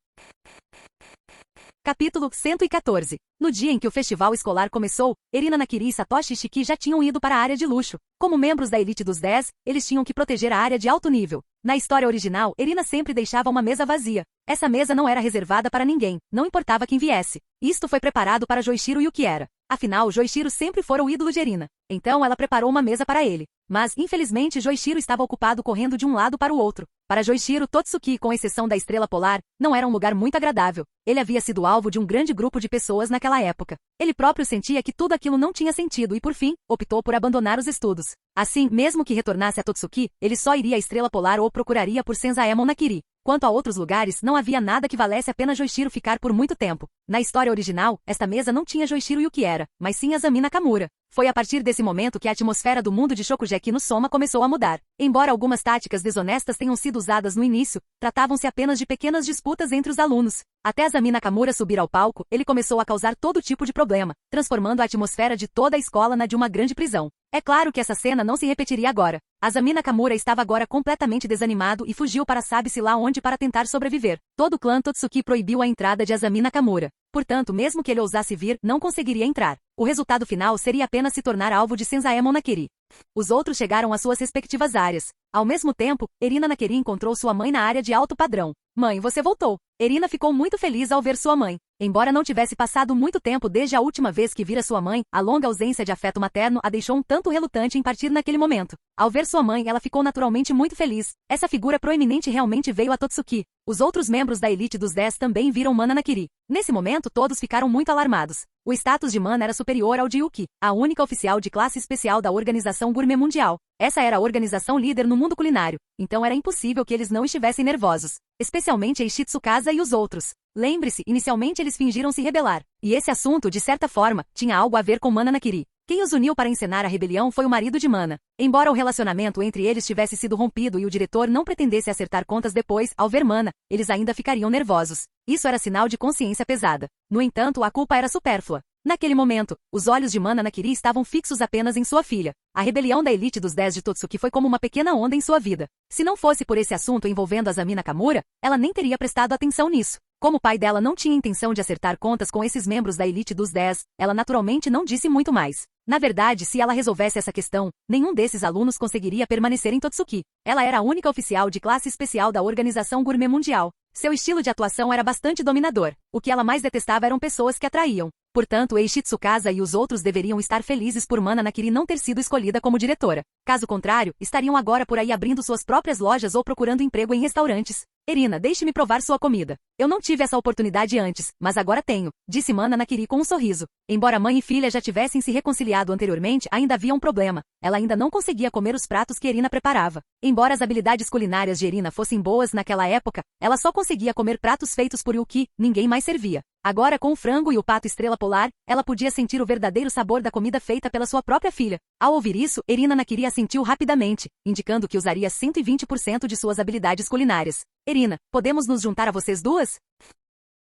[SPEAKER 2] Capítulo 114. No dia em que o festival escolar começou, Erina Nakiri e Satoshi Shiki já tinham ido para a área de luxo. Como membros da elite dos 10, eles tinham que proteger a área de alto nível. Na história original, Erina sempre deixava uma mesa vazia. Essa mesa não era reservada para ninguém, não importava quem viesse. Isto foi preparado para Joichiro Yukiera. Afinal, Joichiro sempre fora o ídolo de Erina. Então ela preparou uma mesa para ele. Mas, infelizmente, Joichiro estava ocupado correndo de um lado para o outro. Para Joichiro, Totsuki, com exceção da Estrela Polar, não era um lugar muito agradável. Ele havia sido alvo de um grande grupo de pessoas naquela época. Ele próprio sentia que tudo aquilo não tinha sentido e, por fim, optou por abandonar os estudos. Assim, mesmo que retornasse a Totsuki, ele só iria à Estrela Polar ou procuraria por Senzaemon Nakiri. Quanto a outros lugares, não havia nada que valesse a pena Joichiro ficar por muito tempo. Na história original, esta mesa não tinha Joichiro Yukiera, mas sim Azami Nakamura. Foi a partir desse momento que a atmosfera do mundo de Shokugeki no Soma começou a mudar. Embora algumas táticas desonestas tenham sido usadas no início, tratavam-se apenas de pequenas disputas entre os alunos. Até Azami Nakamura subir ao palco, ele começou a causar todo tipo de problema, transformando a atmosfera de toda a escola na de uma grande prisão. É claro que essa cena não se repetiria agora. Azami Nakamura estava agora completamente desanimado e fugiu para sabe-se lá onde para tentar sobreviver. Todo o clã Totsuki proibiu a entrada de Azami Nakamura. Portanto, mesmo que ele ousasse vir, não conseguiria entrar. O resultado final seria apenas se tornar alvo de Senzaemon Nakiri. Os outros chegaram às suas respectivas áreas. Ao mesmo tempo, Erina Nakiri encontrou sua mãe na área de alto padrão. Mãe, você voltou. Erina ficou muito feliz ao ver sua mãe. Embora não tivesse passado muito tempo desde a última vez que vira sua mãe, a longa ausência de afeto materno a deixou um tanto relutante em partir naquele momento. Ao ver sua mãe, ela ficou naturalmente muito feliz. Essa figura proeminente realmente veio a Totsuki. Os outros membros da elite dos 10 também viram Mana Nakiri. Nesse momento, todos ficaram muito alarmados. O status de Mana era superior ao de Yuki, a única oficial de classe especial da Organização Gourmet Mundial. Essa era a organização líder no mundo culinário, então era impossível que eles não estivessem nervosos. Especialmente Eiichi Tsukasa e os outros. Lembre-se, inicialmente eles fingiram se rebelar. E esse assunto, de certa forma, tinha algo a ver com Mana Nakiri. Quem os uniu para encenar a rebelião foi o marido de Mana. Embora o relacionamento entre eles tivesse sido rompido e o diretor não pretendesse acertar contas depois, ao ver Mana, eles ainda ficariam nervosos. Isso era sinal de consciência pesada. No entanto, a culpa era supérflua. Naquele momento, os olhos de Mana Nakiri estavam fixos apenas em sua filha. A rebelião da elite dos 10 de Totsuki foi como uma pequena onda em sua vida. Se não fosse por esse assunto envolvendo Azami Nakamura, ela nem teria prestado atenção nisso. Como o pai dela não tinha intenção de acertar contas com esses membros da elite dos 10, ela naturalmente não disse muito mais. Na verdade, se ela resolvesse essa questão, nenhum desses alunos conseguiria permanecer em Totsuki. Ela era a única oficial de classe especial da Organização Gourmet Mundial. Seu estilo de atuação era bastante dominador. O que ela mais detestava eram pessoas que atraíam. Portanto, Eiichi Tsukasa e os outros deveriam estar felizes por Mana Nakiri não ter sido escolhida como diretora. Caso contrário, estariam agora por aí abrindo suas próprias lojas ou procurando emprego em restaurantes. Erina, deixe-me provar sua comida. Eu não tive essa oportunidade antes, mas agora tenho, disse Mana Nakiri com um sorriso. Embora mãe e filha já tivessem se reconciliado anteriormente, ainda havia um problema. Ela ainda não conseguia comer os pratos que Erina preparava. Embora as habilidades culinárias de Erina fossem boas naquela época, ela só conseguia comer pratos feitos por Yuki, ninguém mais servia. Agora, com o frango e o pato Estrela Polar, ela podia sentir o verdadeiro sabor da comida feita pela sua própria filha. Ao ouvir isso, Erina Nakiri assentiu rapidamente, indicando que usaria 120% de suas habilidades culinárias. Erina, podemos nos juntar a vocês duas?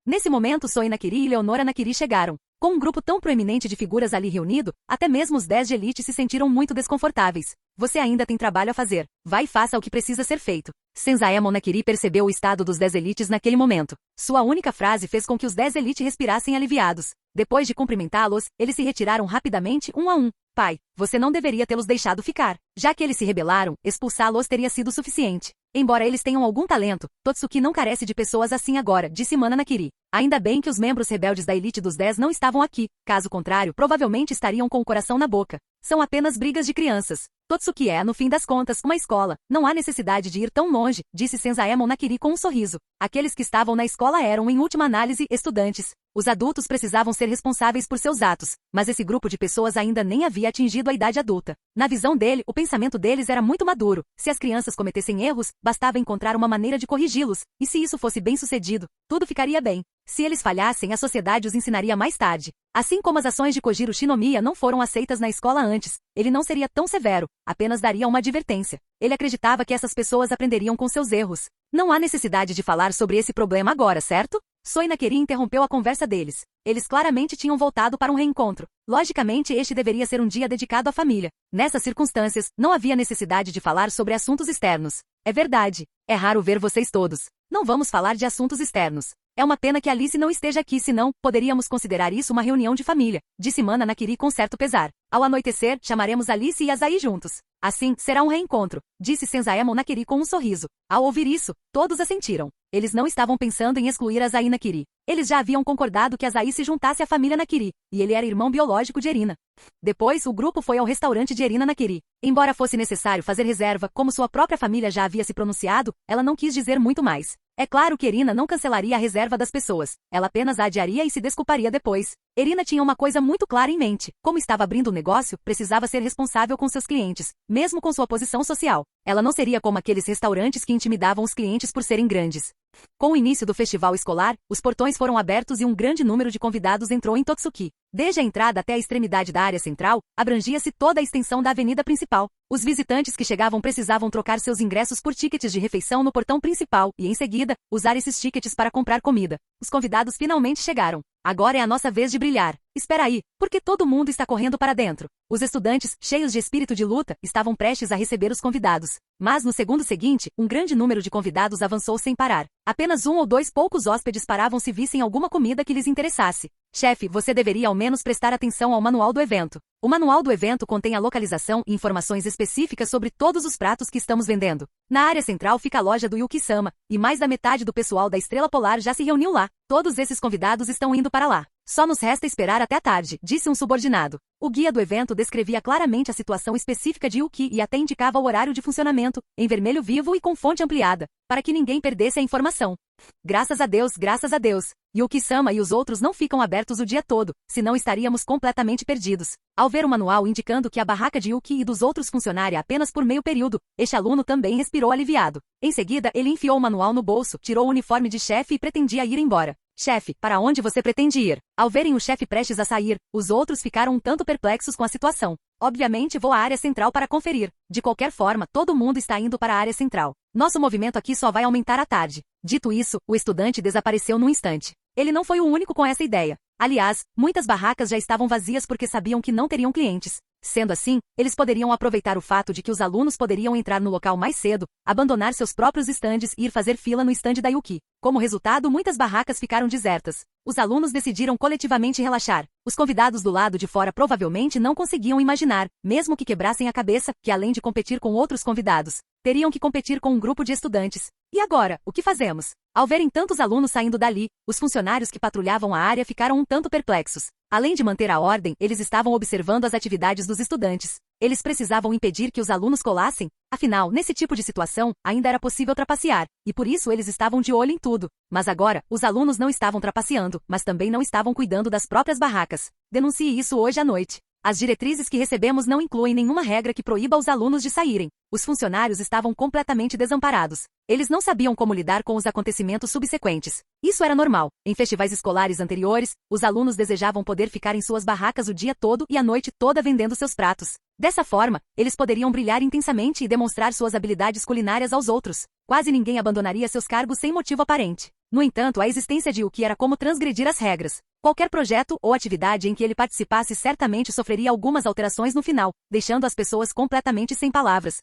[SPEAKER 2] Nesse momento, Soe Nakiri e Leonora Nakiri chegaram. Com um grupo tão proeminente de figuras ali reunido, até mesmo os 10 de elite se sentiram muito desconfortáveis. Você ainda tem trabalho a fazer. Vai e faça o que precisa ser feito. Senzaemon Nakiri percebeu o estado dos 10 elites naquele momento. Sua única frase fez com que os 10 elite respirassem aliviados. Depois de cumprimentá-los, eles se retiraram rapidamente um a um. Pai, você não deveria tê-los deixado ficar. Já que eles se rebelaram, expulsá-los teria sido suficiente. Embora eles tenham algum talento, Totsuki não carece de pessoas assim agora, disse Mana Nakiri. Ainda bem que os membros rebeldes da elite dos 10 não estavam aqui, caso contrário, provavelmente estariam com o coração na boca. São apenas brigas de crianças. Totsuki é, no fim das contas, uma escola. Não há necessidade de ir tão longe, disse Senzaemon Nakiri com um sorriso. Aqueles que estavam na escola eram, em última análise, estudantes. Os adultos precisavam ser responsáveis por seus atos, mas esse grupo de pessoas ainda nem havia atingido a idade adulta. Na visão dele, o pensamento deles era muito maduro. Se as crianças cometessem erros, bastava encontrar uma maneira de corrigi-los, e se isso fosse bem sucedido, tudo ficaria bem. Se eles falhassem, a sociedade os ensinaria mais tarde. Assim como as ações de Kojiro Shinomiya não foram aceitas na escola antes, ele não seria tão severo, apenas daria uma advertência. Ele acreditava que essas pessoas aprenderiam com seus erros. Não há necessidade de falar sobre esse problema agora, certo? Soe Nakiri interrompeu a conversa deles. Eles claramente tinham voltado para um reencontro. Logicamente, este deveria ser um dia dedicado à família. Nessas circunstâncias, não havia necessidade de falar sobre assuntos externos. É verdade. É raro ver vocês todos. Não vamos falar de assuntos externos. É uma pena que Alice não esteja aqui, senão, poderíamos considerar isso uma reunião de família, disse Mana Nakiri com certo pesar. Ao anoitecer, chamaremos Alice e Azai juntos. Assim, será um reencontro, disse Senzaemon Nakiri com um sorriso. Ao ouvir isso, todos assentiram. Eles não estavam pensando em excluir Azaí Nakiri. Eles já haviam concordado que Azaí se juntasse à família Nakiri, e ele era irmão biológico de Erina. Depois, o grupo foi ao restaurante de Erina Nakiri. Embora fosse necessário fazer reserva, como sua própria família já havia se pronunciado, ela não quis dizer muito mais. É claro que Erina não cancelaria a reserva das pessoas. Ela apenas a adiaria e se desculparia depois. Erina tinha uma coisa muito clara em mente. Como estava abrindo um negócio, precisava ser responsável com seus clientes, mesmo com sua posição social. Ela não seria como aqueles restaurantes que intimidavam os clientes por serem grandes. Com o início do festival escolar, os portões foram abertos e um grande número de convidados entrou em Totsuki. Desde a entrada até a extremidade da área central, abrangia-se toda a extensão da avenida principal. Os visitantes que chegavam precisavam trocar seus ingressos por tickets de refeição no portão principal e, em seguida, usar esses tickets para comprar comida. Os convidados finalmente chegaram. Agora é a nossa vez de brilhar. Espera aí, porque todo mundo está correndo para dentro. Os estudantes, cheios de espírito de luta, estavam prestes a receber os convidados. Mas no segundo seguinte, um grande número de convidados avançou sem parar. Apenas um ou dois poucos hóspedes paravam se vissem alguma comida que lhes interessasse. Chefe, você deveria ao menos prestar atenção ao manual do evento. O manual do evento contém a localização e informações específicas sobre todos os pratos que estamos vendendo. Na área central fica a loja do Yuki-sama, e mais da metade do pessoal da Estrela Polar já se reuniu lá. Todos esses convidados estão indo para lá. Só nos resta esperar até a tarde, disse um subordinado. O guia do evento descrevia claramente a situação específica de Yuki e até indicava o horário de funcionamento, em vermelho vivo e com fonte ampliada, para que ninguém perdesse a informação. Graças a Deus, graças a Deus. Yuki-sama e os outros não ficam abertos o dia todo, senão estaríamos completamente perdidos. Ao ver o manual indicando que a barraca de Yuki e dos outros funcionaria apenas por meio período, este aluno também respirou aliviado. Em seguida, ele enfiou o manual no bolso, tirou o uniforme de chefe e pretendia ir embora. Chefe, para onde você pretende ir? Ao verem o chefe prestes a sair, os outros ficaram um tanto perplexos com a situação. Obviamente vou à área central para conferir. De qualquer forma, todo mundo está indo para a área central. Nosso movimento aqui só vai aumentar à tarde. Dito isso, o estudante desapareceu num instante. Ele não foi o único com essa ideia. Aliás, muitas barracas já estavam vazias porque sabiam que não teriam clientes. Sendo assim, eles poderiam aproveitar o fato de que os alunos poderiam entrar no local mais cedo, abandonar seus próprios estandes e ir fazer fila no estande da Yuki. Como resultado, muitas barracas ficaram desertas. Os alunos decidiram coletivamente relaxar. Os convidados do lado de fora provavelmente não conseguiam imaginar, mesmo que quebrassem a cabeça, que além de competir com outros convidados, teriam que competir com um grupo de estudantes. E agora, o que fazemos? Ao verem tantos alunos saindo dali, os funcionários que patrulhavam a área ficaram um tanto perplexos. Além de manter a ordem, eles estavam observando as atividades dos estudantes. Eles precisavam impedir que os alunos colassem. Afinal, nesse tipo de situação, ainda era possível trapacear, e por isso eles estavam de olho em tudo. Mas agora, os alunos não estavam trapaceando, mas também não estavam cuidando das próprias barracas. Denuncie isso hoje à noite. As diretrizes que recebemos não incluem nenhuma regra que proíba os alunos de saírem. Os funcionários estavam completamente desamparados. Eles não sabiam como lidar com os acontecimentos subsequentes. Isso era normal. Em festivais escolares anteriores, os alunos desejavam poder ficar em suas barracas o dia todo e a noite toda vendendo seus pratos. Dessa forma, eles poderiam brilhar intensamente e demonstrar suas habilidades culinárias aos outros. Quase ninguém abandonaria seus cargos sem motivo aparente. No entanto, a existência de Yuki era como transgredir as regras. Qualquer projeto ou atividade em que ele participasse certamente sofreria algumas alterações no final, deixando as pessoas completamente sem palavras.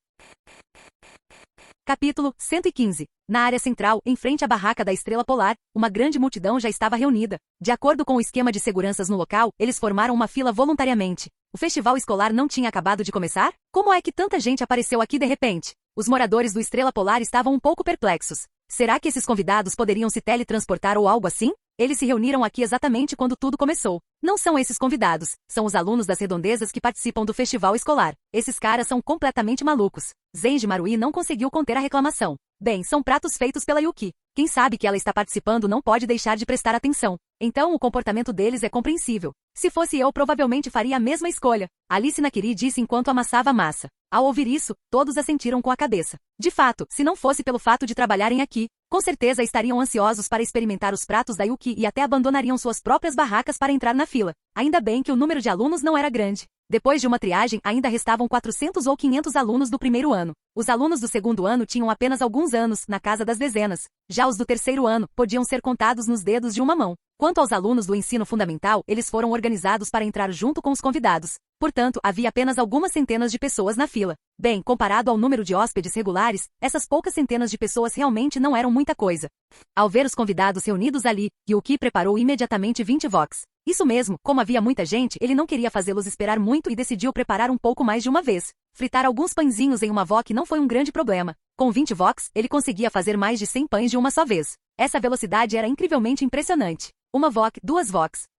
[SPEAKER 2] Capítulo 115. Na área central, em frente à barraca da Estrela Polar, uma grande multidão já estava reunida. De acordo com o esquema de seguranças no local, eles formaram uma fila voluntariamente. O festival escolar não tinha acabado de começar? Como é que tanta gente apareceu aqui de repente? Os moradores do Estrela Polar estavam um pouco perplexos. Será que esses convidados poderiam se teletransportar ou algo assim? Eles se reuniram aqui exatamente quando tudo começou. Não são esses convidados, são os alunos das redondezas que participam do festival escolar. Esses caras são completamente malucos. Zenji Marui não conseguiu conter a reclamação. Bem, são pratos feitos pela Yuki. Quem sabe que ela está participando não pode deixar de prestar atenção. Então o comportamento deles é compreensível. Se fosse eu, provavelmente faria a mesma escolha. Alice Nakiri disse enquanto amassava a massa. Ao ouvir isso, todos assentiram com a cabeça. De fato, se não fosse pelo fato de trabalharem aqui, com certeza estariam ansiosos para experimentar os pratos da Yuki e até abandonariam suas próprias barracas para entrar na fila. Ainda bem que o número de alunos não era grande. Depois de uma triagem, ainda restavam 400 ou 500 alunos do primeiro ano. Os alunos do segundo ano tinham apenas alguns anos, na casa das dezenas. Já os do terceiro ano podiam ser contados nos dedos de uma mão. Quanto aos alunos do ensino fundamental, eles foram organizados para entrar junto com os convidados. Portanto, havia apenas algumas centenas de pessoas na fila. Bem, comparado ao número de hóspedes regulares, essas poucas centenas de pessoas realmente não eram muita coisa. Ao ver os convidados reunidos ali, Yuki preparou imediatamente 20 woks. Isso mesmo, como havia muita gente, ele não queria fazê-los esperar muito e decidiu preparar um pouco mais de uma vez. Fritar alguns pãezinhos em uma wok não foi um grande problema. Com 20 vox, ele conseguia fazer mais de 100 pães de uma só vez. Essa velocidade era incrivelmente impressionante. Uma vox, 2 vox.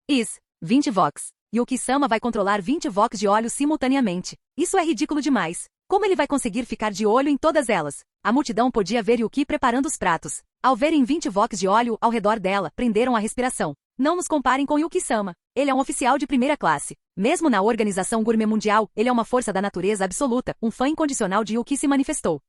[SPEAKER 2] 20 vox. Yuki-sama vai controlar 20 vox de óleo simultaneamente. Isso é ridículo demais. Como ele vai conseguir ficar de olho em todas elas? A multidão podia ver Yuki preparando os pratos. Ao verem 20 vox de óleo ao redor dela, prenderam a respiração. Não nos comparem com Yuki-sama. Ele é um oficial de primeira classe. Mesmo na Organização Gourmet Mundial, ele é uma força da natureza absoluta. Um fã incondicional de Yuki se manifestou.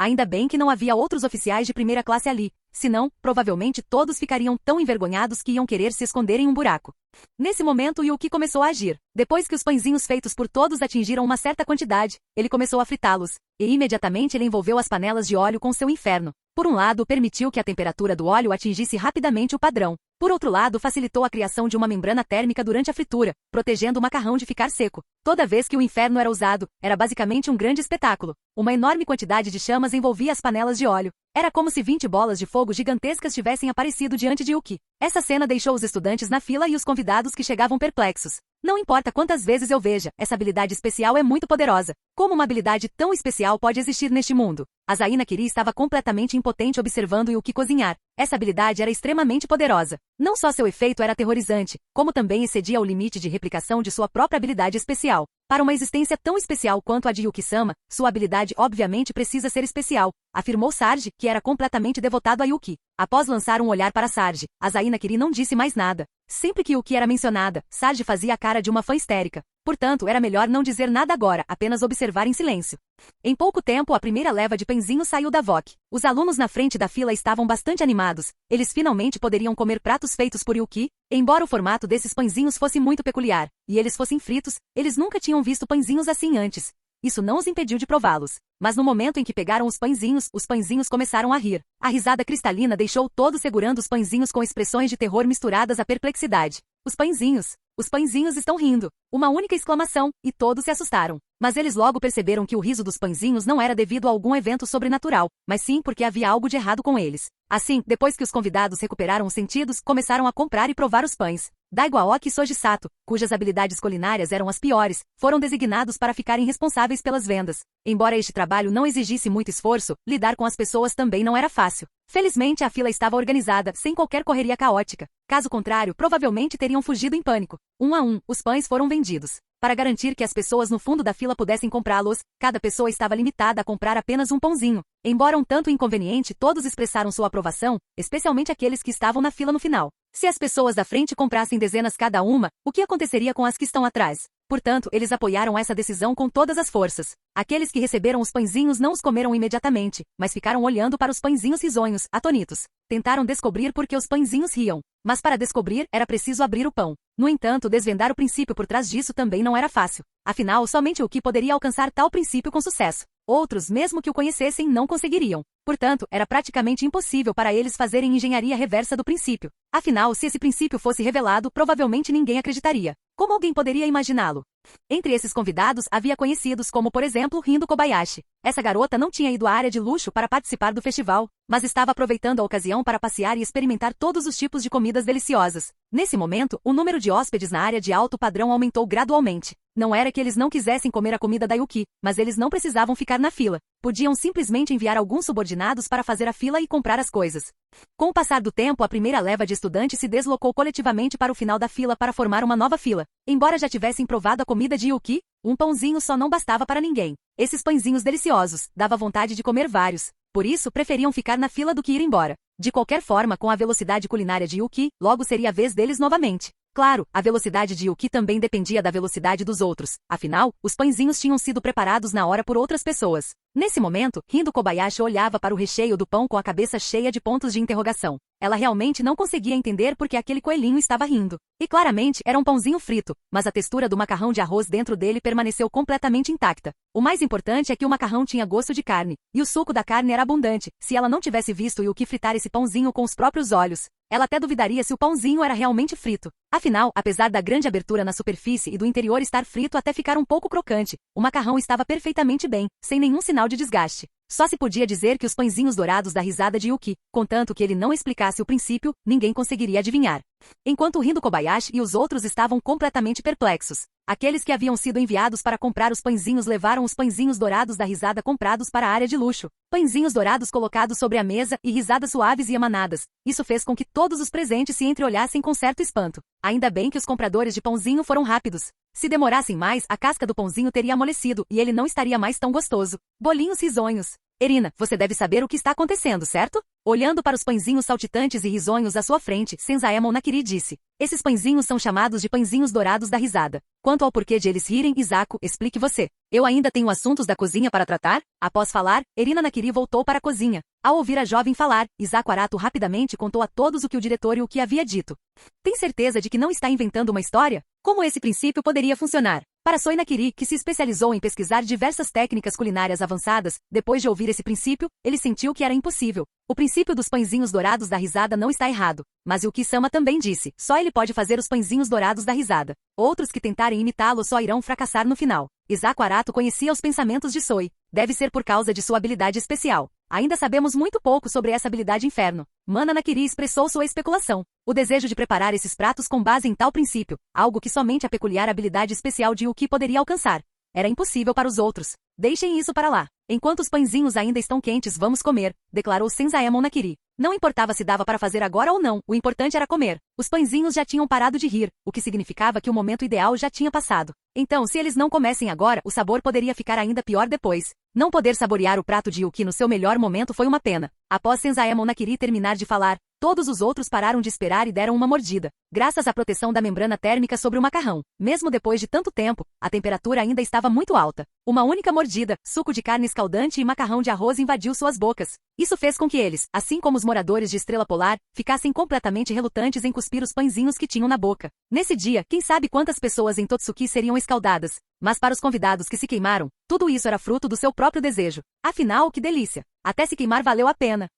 [SPEAKER 2] Ainda bem que não havia outros oficiais de primeira classe ali. Senão, provavelmente todos ficariam tão envergonhados que iam querer se esconder em um buraco. Nesse momento, Yuki começou a agir. Depois que os pãezinhos feitos por todos atingiram uma certa quantidade, ele começou a fritá-los. E imediatamente ele envolveu as panelas de óleo com seu inferno. Por um lado, permitiu que a temperatura do óleo atingisse rapidamente o padrão. Por outro lado, facilitou a criação de uma membrana térmica durante a fritura, protegendo o macarrão de ficar seco. Toda vez que o inferno era usado, era basicamente um grande espetáculo. Uma enorme quantidade de chamas envolvia as panelas de óleo. Era como se 20 bolas de fogo gigantescas tivessem aparecido diante de Yuki. Essa cena deixou os estudantes na fila e os convidados que chegavam perplexos. Não importa quantas vezes eu veja, essa habilidade especial é muito poderosa. Como uma habilidade tão especial pode existir neste mundo? A Azai Nakiri estava completamente impotente observando Yuki cozinhar. Essa habilidade era extremamente poderosa. Não só seu efeito era aterrorizante, como também excedia o limite de replicação de sua própria habilidade especial. Para uma existência tão especial quanto a de Yuki-sama, sua habilidade obviamente precisa ser especial, afirmou Sarge, que era completamente devotado a Yuki. Após lançar um olhar para Sarge, a Azai Nakiri não disse mais nada. Sempre que Yuki era mencionada, Sarge fazia a cara de uma fã histérica. Portanto, era melhor não dizer nada agora, apenas observar em silêncio. Em pouco tempo, a primeira leva de pãezinhos saiu da VOC. Os alunos na frente da fila estavam bastante animados. Eles finalmente poderiam comer pratos feitos por Yuki. Embora o formato desses pãezinhos fosse muito peculiar, e eles fossem fritos, eles nunca tinham visto pãezinhos assim antes. Isso não os impediu de prová-los. Mas no momento em que pegaram os pãezinhos começaram a rir. A risada cristalina deixou todos segurando os pãezinhos com expressões de terror misturadas à perplexidade. Os pãezinhos estão rindo. Uma única exclamação, e todos se assustaram. Mas eles logo perceberam que o riso dos pãezinhos não era devido a algum evento sobrenatural, mas sim porque havia algo de errado com eles. Assim, depois que os convidados recuperaram os sentidos, começaram a comprar e provar os pães. Daigo Aoki e Soji Sato, cujas habilidades culinárias eram as piores, foram designados para ficarem responsáveis pelas vendas. Embora este trabalho não exigisse muito esforço, lidar com as pessoas também não era fácil. Felizmente a fila estava organizada, sem qualquer correria caótica. Caso contrário, provavelmente teriam fugido em pânico. Um a um, os pães foram vendidos. Para garantir que as pessoas no fundo da fila pudessem comprá-los, cada pessoa estava limitada a comprar apenas um pãozinho. Embora um tanto inconveniente, todos expressaram sua aprovação, especialmente aqueles que estavam na fila no final. Se as pessoas da frente comprassem dezenas cada uma, o que aconteceria com as que estão atrás? Portanto, eles apoiaram essa decisão com todas as forças. Aqueles que receberam os pãezinhos não os comeram imediatamente, mas ficaram olhando para os pãezinhos risonhos, atônitos. Tentaram descobrir por que os pãezinhos riam. Mas para descobrir, era preciso abrir o pão. No entanto, desvendar o princípio por trás disso também não era fácil. Afinal, somente o que poderia alcançar tal princípio com sucesso. Outros, mesmo que o conhecessem, não conseguiriam. Portanto, era praticamente impossível para eles fazerem engenharia reversa do princípio. Afinal, se esse princípio fosse revelado, provavelmente ninguém acreditaria. Como alguém poderia imaginá-lo? Entre esses convidados, havia conhecidos como, por exemplo, Rindo Kobayashi. Essa garota não tinha ido à área de luxo para participar do festival, mas estava aproveitando a ocasião para passear e experimentar todos os tipos de comidas deliciosas. Nesse momento, o número de hóspedes na área de alto padrão aumentou gradualmente. Não era que eles não quisessem comer a comida da Yuki, mas eles não precisavam ficar na fila. Podiam simplesmente enviar alguns subordinados para fazer a fila e comprar as coisas. Com o passar do tempo, a primeira leva de estudantes se deslocou coletivamente para o final da fila para formar uma nova fila. Embora já tivessem provado a comida de Yuki, um pãozinho só não bastava para ninguém. Esses pãezinhos deliciosos, dava vontade de comer vários. Por isso, preferiam ficar na fila do que ir embora. De qualquer forma, com a velocidade culinária de Yuki, logo seria a vez deles novamente. Claro, a velocidade de Yuki também dependia da velocidade dos outros. Afinal, os pãezinhos tinham sido preparados na hora por outras pessoas. Nesse momento, Rindo Kobayashi olhava para o recheio do pão com a cabeça cheia de pontos de interrogação. Ela realmente não conseguia entender por que aquele coelhinho estava rindo. E claramente, era um pãozinho frito, mas a textura do macarrão de arroz dentro dele permaneceu completamente intacta. O mais importante é que o macarrão tinha gosto de carne, e o suco da carne era abundante. Se ela não tivesse visto Yuki fritar esse pãozinho com os próprios olhos, ela até duvidaria se o pãozinho era realmente frito. Afinal, apesar da grande abertura na superfície e do interior estar frito até ficar um pouco crocante, o macarrão estava perfeitamente bem, sem nenhum sinal de desgaste. Só se podia dizer que os pãezinhos dourados da risada de Yuki, contanto que ele não explicasse o princípio, ninguém conseguiria adivinhar. Enquanto Rindo Kobayashi e os outros estavam completamente perplexos. Aqueles que haviam sido enviados para comprar os pãezinhos levaram os pãezinhos dourados da risada comprados para a área de luxo. Pãezinhos dourados colocados sobre a mesa e risadas suaves e emanadas. Isso fez com que todos os presentes se entreolhassem com certo espanto. Ainda bem que os compradores de pãozinho foram rápidos. Se demorassem mais, a casca do pãozinho teria amolecido e ele não estaria mais tão gostoso. Bolinhos risonhos. Erina, você deve saber o que está acontecendo, certo? Olhando para os pãezinhos saltitantes e risonhos à sua frente, Senzaemon Nakiri disse. Esses pãezinhos são chamados de pãezinhos dourados da risada. Quanto ao porquê de eles rirem, Isako, explique você. Eu ainda tenho assuntos da cozinha para tratar? Após falar, Erina Nakiri voltou para a cozinha. Ao ouvir a jovem falar, Isako Arato rapidamente contou a todos o que o diretor e o que havia dito. Tem certeza de que não está inventando uma história? Como esse princípio poderia funcionar? Para Soi Nakiri, que se especializou em pesquisar diversas técnicas culinárias avançadas, depois de ouvir esse princípio, ele sentiu que era impossível. O princípio dos pãezinhos dourados da risada não está errado. Mas Yuki-sama também disse, só ele pode fazer os pãezinhos dourados da risada. Outros que tentarem imitá-lo só irão fracassar no final. Isako Arato conhecia os pensamentos de Soi. Deve ser por causa de sua habilidade especial. Ainda sabemos muito pouco sobre essa habilidade inferno. Mana Nakiri expressou sua especulação. O desejo de preparar esses pratos com base em tal princípio, algo que somente a peculiar habilidade especial de Yuki poderia alcançar. Era impossível para os outros. Deixem isso para lá. Enquanto os pãezinhos ainda estão quentes, vamos comer, declarou Senzaemon Nakiri. Não importava se dava para fazer agora ou não, o importante era comer. Os pãezinhos já tinham parado de rir, o que significava que o momento ideal já tinha passado. Então, se eles não comessem agora, o sabor poderia ficar ainda pior depois. Não poder saborear o prato de Yuki no seu melhor momento foi uma pena. Após Senzaemon Nakiri terminar de falar, todos os outros pararam de esperar e deram uma mordida. Graças à proteção da membrana térmica sobre o macarrão, mesmo depois de tanto tempo, a temperatura ainda estava muito alta. Uma única mordida, suco de carne escaldante e macarrão de arroz invadiu suas bocas. Isso fez com que eles, assim como os moradores de Estrela Polar, ficassem completamente relutantes em cuspir os pãezinhos que tinham na boca. Nesse dia, quem sabe quantas pessoas em Totsuki seriam escaldadas. Mas para os convidados que se queimaram, tudo isso era fruto do seu próprio desejo. Afinal, que delícia! Até se queimar valeu a pena.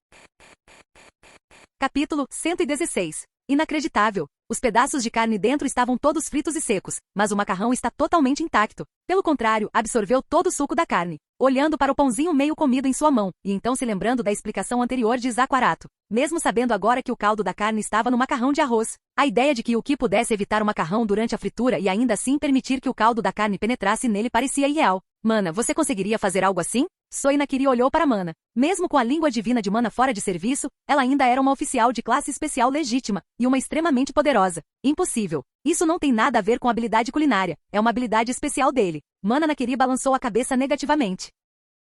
[SPEAKER 2] Capítulo 116. Inacreditável. Os pedaços de carne dentro estavam todos fritos e secos, mas o macarrão está totalmente intacto. Pelo contrário, absorveu todo o suco da carne. Olhando para o pãozinho meio comido em sua mão, e então se lembrando da explicação anterior de Isako Arato. Mesmo sabendo agora que o caldo da carne estava no macarrão de arroz, a ideia de que Yuki pudesse evitar o macarrão durante a fritura e ainda assim permitir que o caldo da carne penetrasse nele parecia irreal. Mana, você conseguiria fazer algo assim? Soi Nakiri olhou para Mana. Mesmo com a língua divina de Mana fora de serviço, ela ainda era uma oficial de classe especial legítima, e uma extremamente poderosa. Impossível. Isso não tem nada a ver com habilidade culinária, é uma habilidade especial dele. Mana Nakiri balançou a cabeça negativamente.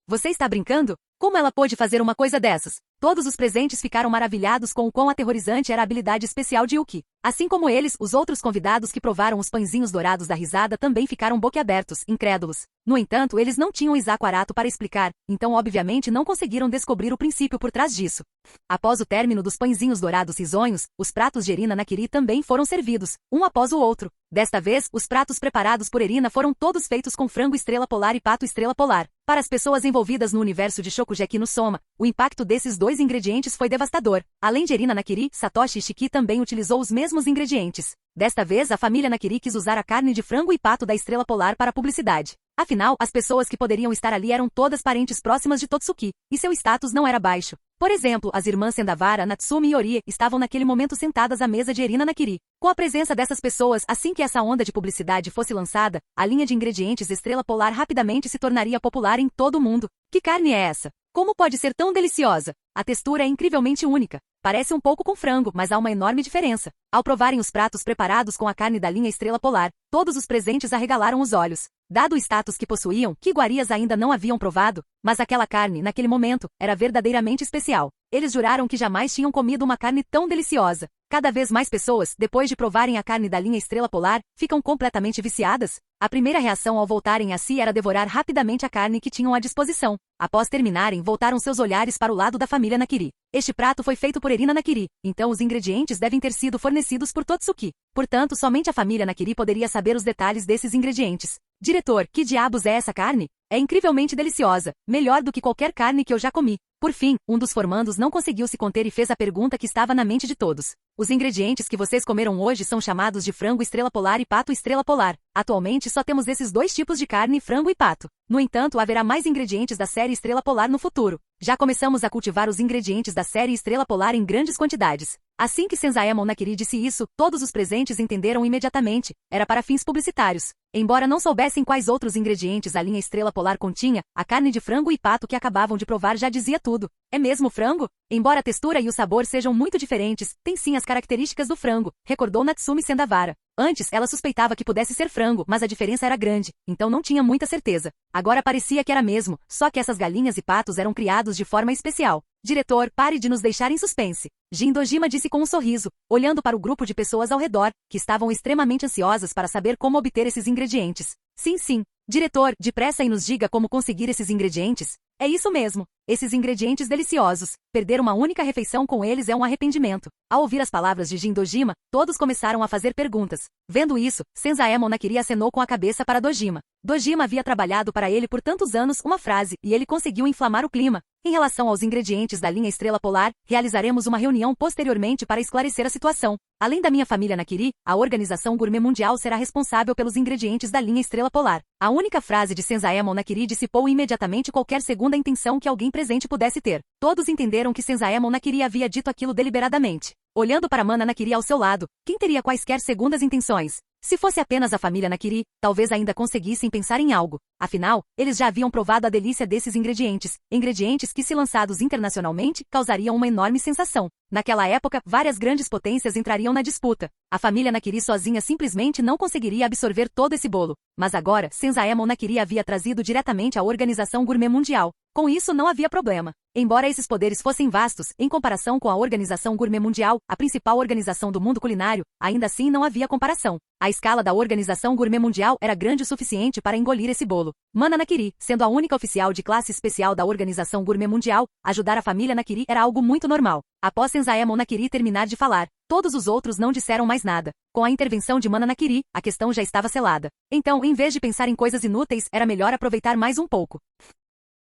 [SPEAKER 2] Você está brincando? Como ela pôde fazer uma coisa dessas? Todos os presentes ficaram maravilhados com o quão aterrorizante era a habilidade especial de Yuki. Assim como eles, os outros convidados que provaram os pãezinhos dourados da risada também ficaram boquiabertos, incrédulos. No entanto, eles não tinham Isako Arato para explicar, então obviamente não conseguiram descobrir o princípio por trás disso. Após o término dos pãezinhos dourados risonhos, os pratos de Erina Nakiri também foram servidos, um após o outro. Desta vez, os pratos preparados por Erina foram todos feitos com frango estrela polar e pato estrela polar. Para as pessoas envolvidas no universo de Shokugeki no Soma, o impacto desses dois ingredientes foi devastador. Além de Erina Nakiri, Satoshi Ishiki também utilizou os mesmos ingredientes. Desta vez, a família Nakiri quis usar a carne de frango e pato da estrela polar para publicidade. Afinal, as pessoas que poderiam estar ali eram todas parentes próximas de Totsuki, e seu status não era baixo. Por exemplo, as irmãs Sendavara, Natsumi e Orie estavam naquele momento sentadas à mesa de Erina Nakiri. Com a presença dessas pessoas, assim que essa onda de publicidade fosse lançada, a linha de ingredientes Estrela Polar rapidamente se tornaria popular em todo o mundo. Que carne é essa? Como pode ser tão deliciosa? A textura é incrivelmente única. Parece um pouco com frango, mas há uma enorme diferença. Ao provarem os pratos preparados com a carne da linha Estrela Polar, todos os presentes arregalaram os olhos. Dado o status que possuíam, que iguarias ainda não haviam provado, mas aquela carne, naquele momento, era verdadeiramente especial. Eles juraram que jamais tinham comido uma carne tão deliciosa. Cada vez mais pessoas, depois de provarem a carne da linha Estrela Polar, ficam completamente viciadas. A primeira reação ao voltarem a si era devorar rapidamente a carne que tinham à disposição. Após terminarem, voltaram seus olhares para o lado da família Nakiri. Este prato foi feito por Erina Nakiri, então os ingredientes devem ter sido fornecidos por Totsuki. Portanto, somente a família Nakiri poderia saber os detalhes desses ingredientes. Diretor, que diabos é essa carne? É incrivelmente deliciosa, melhor do que qualquer carne que eu já comi. Por fim, um dos formandos não conseguiu se conter e fez a pergunta que estava na mente de todos. Os ingredientes que vocês comeram hoje são chamados de frango estrela polar e pato estrela polar. Atualmente só temos esses dois tipos de carne, frango e pato. No entanto, haverá mais ingredientes da série Estrela Polar no futuro. Já começamos a cultivar os ingredientes da série Estrela Polar em grandes quantidades. Assim que Senzaemon Nakiri disse isso, todos os presentes entenderam imediatamente. Era para fins publicitários. Embora não soubessem quais outros ingredientes a linha Estrela Polar continha, a carne de frango e pato que acabavam de provar já dizia tudo. É mesmo frango? Embora a textura e o sabor sejam muito diferentes, tem sim as características do frango, recordou Natsumi Sendavara. Antes, ela suspeitava que pudesse ser frango, mas a diferença era grande, então não tinha muita certeza. Agora parecia que era mesmo, só que essas galinhas e patos eram criados de forma especial. Diretor, pare de nos deixar em suspense. Jin Dojima disse com um sorriso, olhando para o grupo de pessoas ao redor, que estavam extremamente ansiosas para saber como obter esses ingredientes. Sim. Diretor, depressa e nos diga como conseguir esses ingredientes. É isso mesmo. Esses ingredientes deliciosos. Perder uma única refeição com eles é um arrependimento. Ao ouvir as palavras de Jin Dojima, todos começaram a fazer perguntas. Vendo isso, Senzaemon Nakiri acenou com a cabeça para Dojima. Dojima havia trabalhado para ele por tantos anos uma frase, e ele conseguiu inflamar o clima. Em relação aos ingredientes da linha Estrela Polar, realizaremos uma reunião posteriormente para esclarecer a situação. Além da minha família Nakiri, a Organização Gourmet Mundial será responsável pelos ingredientes da linha Estrela Polar. A única frase de Senzaemon Nakiri dissipou imediatamente qualquer segunda intenção que alguém presente pudesse ter. Todos entenderam que Senzaemon Nakiri havia dito aquilo deliberadamente. Olhando para Mana Nakiri ao seu lado, quem teria quaisquer segundas intenções? Se fosse apenas a família Nakiri, talvez ainda conseguissem pensar em algo. Afinal, eles já haviam provado a delícia desses ingredientes. Ingredientes que, se lançados internacionalmente, causariam uma enorme sensação. Naquela época, várias grandes potências entrariam na disputa. A família Nakiri sozinha simplesmente não conseguiria absorver todo esse bolo. Mas agora, Senzaemon Nakiri havia trazido diretamente a Organização Gourmet Mundial. Com isso não havia problema. Embora esses poderes fossem vastos, em comparação com a Organização Gourmet Mundial, a principal organização do mundo culinário, ainda assim não havia comparação. A escala da Organização Gourmet Mundial era grande o suficiente para engolir esse bolo. Mana Nakiri, sendo a única oficial de classe especial da Organização Gourmet Mundial, ajudar a família Nakiri era algo muito normal. Após Senzaemon Nakiri terminar de falar, todos os outros não disseram mais nada. Com a intervenção de Mana Nakiri, a questão já estava selada. Então, em vez de pensar em coisas inúteis, era melhor aproveitar mais um pouco.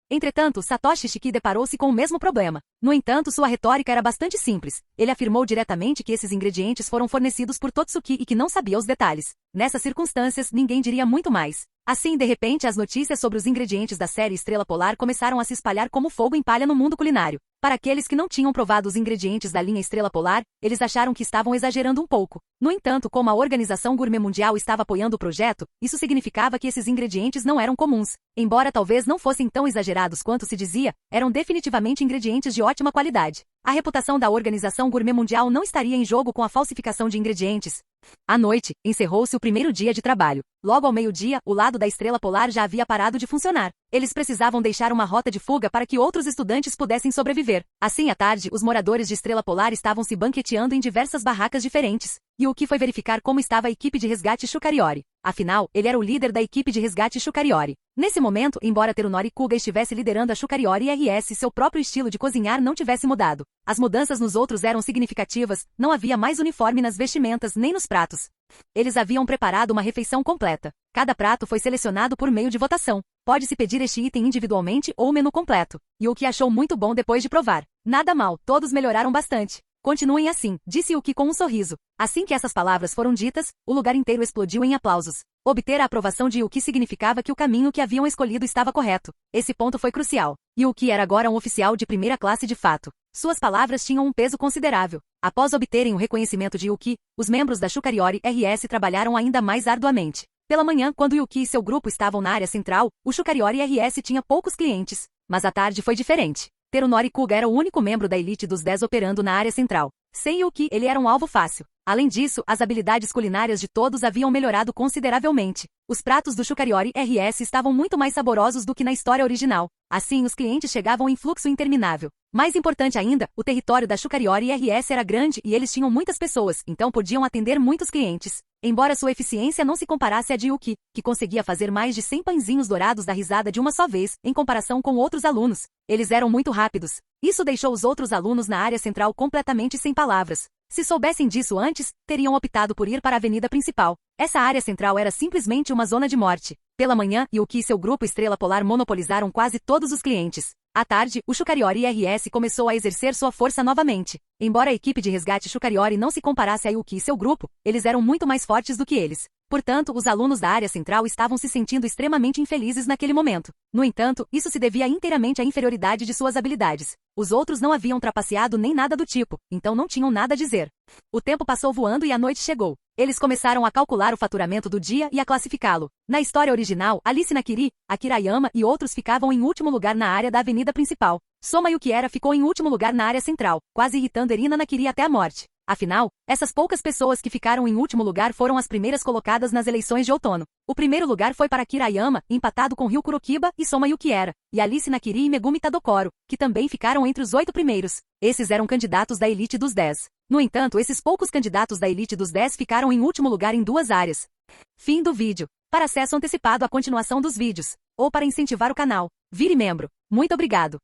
[SPEAKER 2] Entretanto, Satoshi Shiki deparou-se com o mesmo problema. No entanto, sua retórica era bastante simples. Ele afirmou diretamente que esses ingredientes foram fornecidos por Totsuki e que não sabia os detalhes. Nessas circunstâncias, ninguém diria muito mais. Assim, de repente, as notícias sobre os ingredientes da série Estrela Polar começaram a se espalhar como fogo em palha no mundo culinário. Para aqueles que não tinham provado os ingredientes da linha Estrela Polar, eles acharam que estavam exagerando um pouco. No entanto, como a Organização Gourmet Mundial estava apoiando o projeto, isso significava que esses ingredientes não eram comuns. Embora talvez não fossem tão exagerados quanto se dizia, eram definitivamente ingredientes de ótima qualidade. A reputação da Organização Gourmet Mundial não estaria em jogo com a falsificação de ingredientes. À noite, encerrou-se o primeiro dia de trabalho. Logo ao meio-dia, o lado da Estrela Polar já havia parado de funcionar. Eles precisavam deixar uma rota de fuga para que outros estudantes pudessem sobreviver. Assim, à tarde, os moradores de Estrela Polar estavam se banqueteando em diversas barracas diferentes. Yuki foi verificar como estava a equipe de resgate Shukariori. Afinal, ele era o líder da equipe de resgate Shukariori. Nesse momento, embora Terunori Kuga estivesse liderando a Shukariori RS, seu próprio estilo de cozinhar não tivesse mudado. As mudanças nos outros eram significativas, não havia mais uniforme nas vestimentas nem nos pratos. Eles haviam preparado uma refeição completa. Cada prato foi selecionado por meio de votação. Pode-se pedir este item individualmente ou o menu completo. Yuki achou muito bom depois de provar. Nada mal, todos melhoraram bastante. Continuem assim, disse Yuki com um sorriso. Assim que essas palavras foram ditas, o lugar inteiro explodiu em aplausos. Obter a aprovação de Yuki significava que o caminho que haviam escolhido estava correto. Esse ponto foi crucial. Yuki era agora um oficial de primeira classe de fato. Suas palavras tinham um peso considerável. Após obterem o reconhecimento de Yuki, os membros da Shukariori RS trabalharam ainda mais arduamente. Pela manhã, quando Yuki e seu grupo estavam na área central, o Shukariori RS tinha poucos clientes. Mas à tarde foi diferente. Terunori Kuga era o único membro da elite dos 10 operando na área central. Sem Yuki, ele era um alvo fácil. Além disso, as habilidades culinárias de todos haviam melhorado consideravelmente. Os pratos do Shukariori RS estavam muito mais saborosos do que na história original. Assim, os clientes chegavam em fluxo interminável. Mais importante ainda, o território da Shukariori RS era grande e eles tinham muitas pessoas, então podiam atender muitos clientes. Embora sua eficiência não se comparasse à de Yuki, que conseguia fazer mais de 100 pãezinhos dourados da risada de uma só vez, em comparação com outros alunos, eles eram muito rápidos. Isso deixou os outros alunos na área central completamente sem palavras. Se soubessem disso antes, teriam optado por ir para a avenida principal. Essa área central era simplesmente uma zona de morte. Pela manhã, Yuki e seu grupo Estrela Polar monopolizaram quase todos os clientes. À tarde, o Shukariori RS começou a exercer sua força novamente. Embora a equipe de resgate Shukariori não se comparasse a Yuki e seu grupo, eles eram muito mais fortes do que eles. Portanto, os alunos da área central estavam se sentindo extremamente infelizes naquele momento. No entanto, isso se devia inteiramente à inferioridade de suas habilidades. Os outros não haviam trapaceado nem nada do tipo, então não tinham nada a dizer. O tempo passou voando e a noite chegou. Eles começaram a calcular o faturamento do dia e a classificá-lo. Na história original, Alice Nakiri, Akira Yama e outros ficavam em último lugar na área da avenida principal. Soma Yukiera ficou em último lugar na área central, quase irritando Erina Nakiri até a morte. Afinal, essas poucas pessoas que ficaram em último lugar foram as primeiras colocadas nas eleições de outono. O primeiro lugar foi para Akira Yama, empatado com Ryu Kurokiba e Soma Yukiera, e Alice Nakiri e Megumi Tadokoro, que também ficaram entre os 8 primeiros. Esses eram candidatos da elite dos 10. No entanto, esses poucos candidatos da elite dos 10 ficaram em último lugar em 2 áreas. Fim do vídeo. Para acesso antecipado à continuação dos vídeos, ou para incentivar o canal, vire membro. Muito obrigado.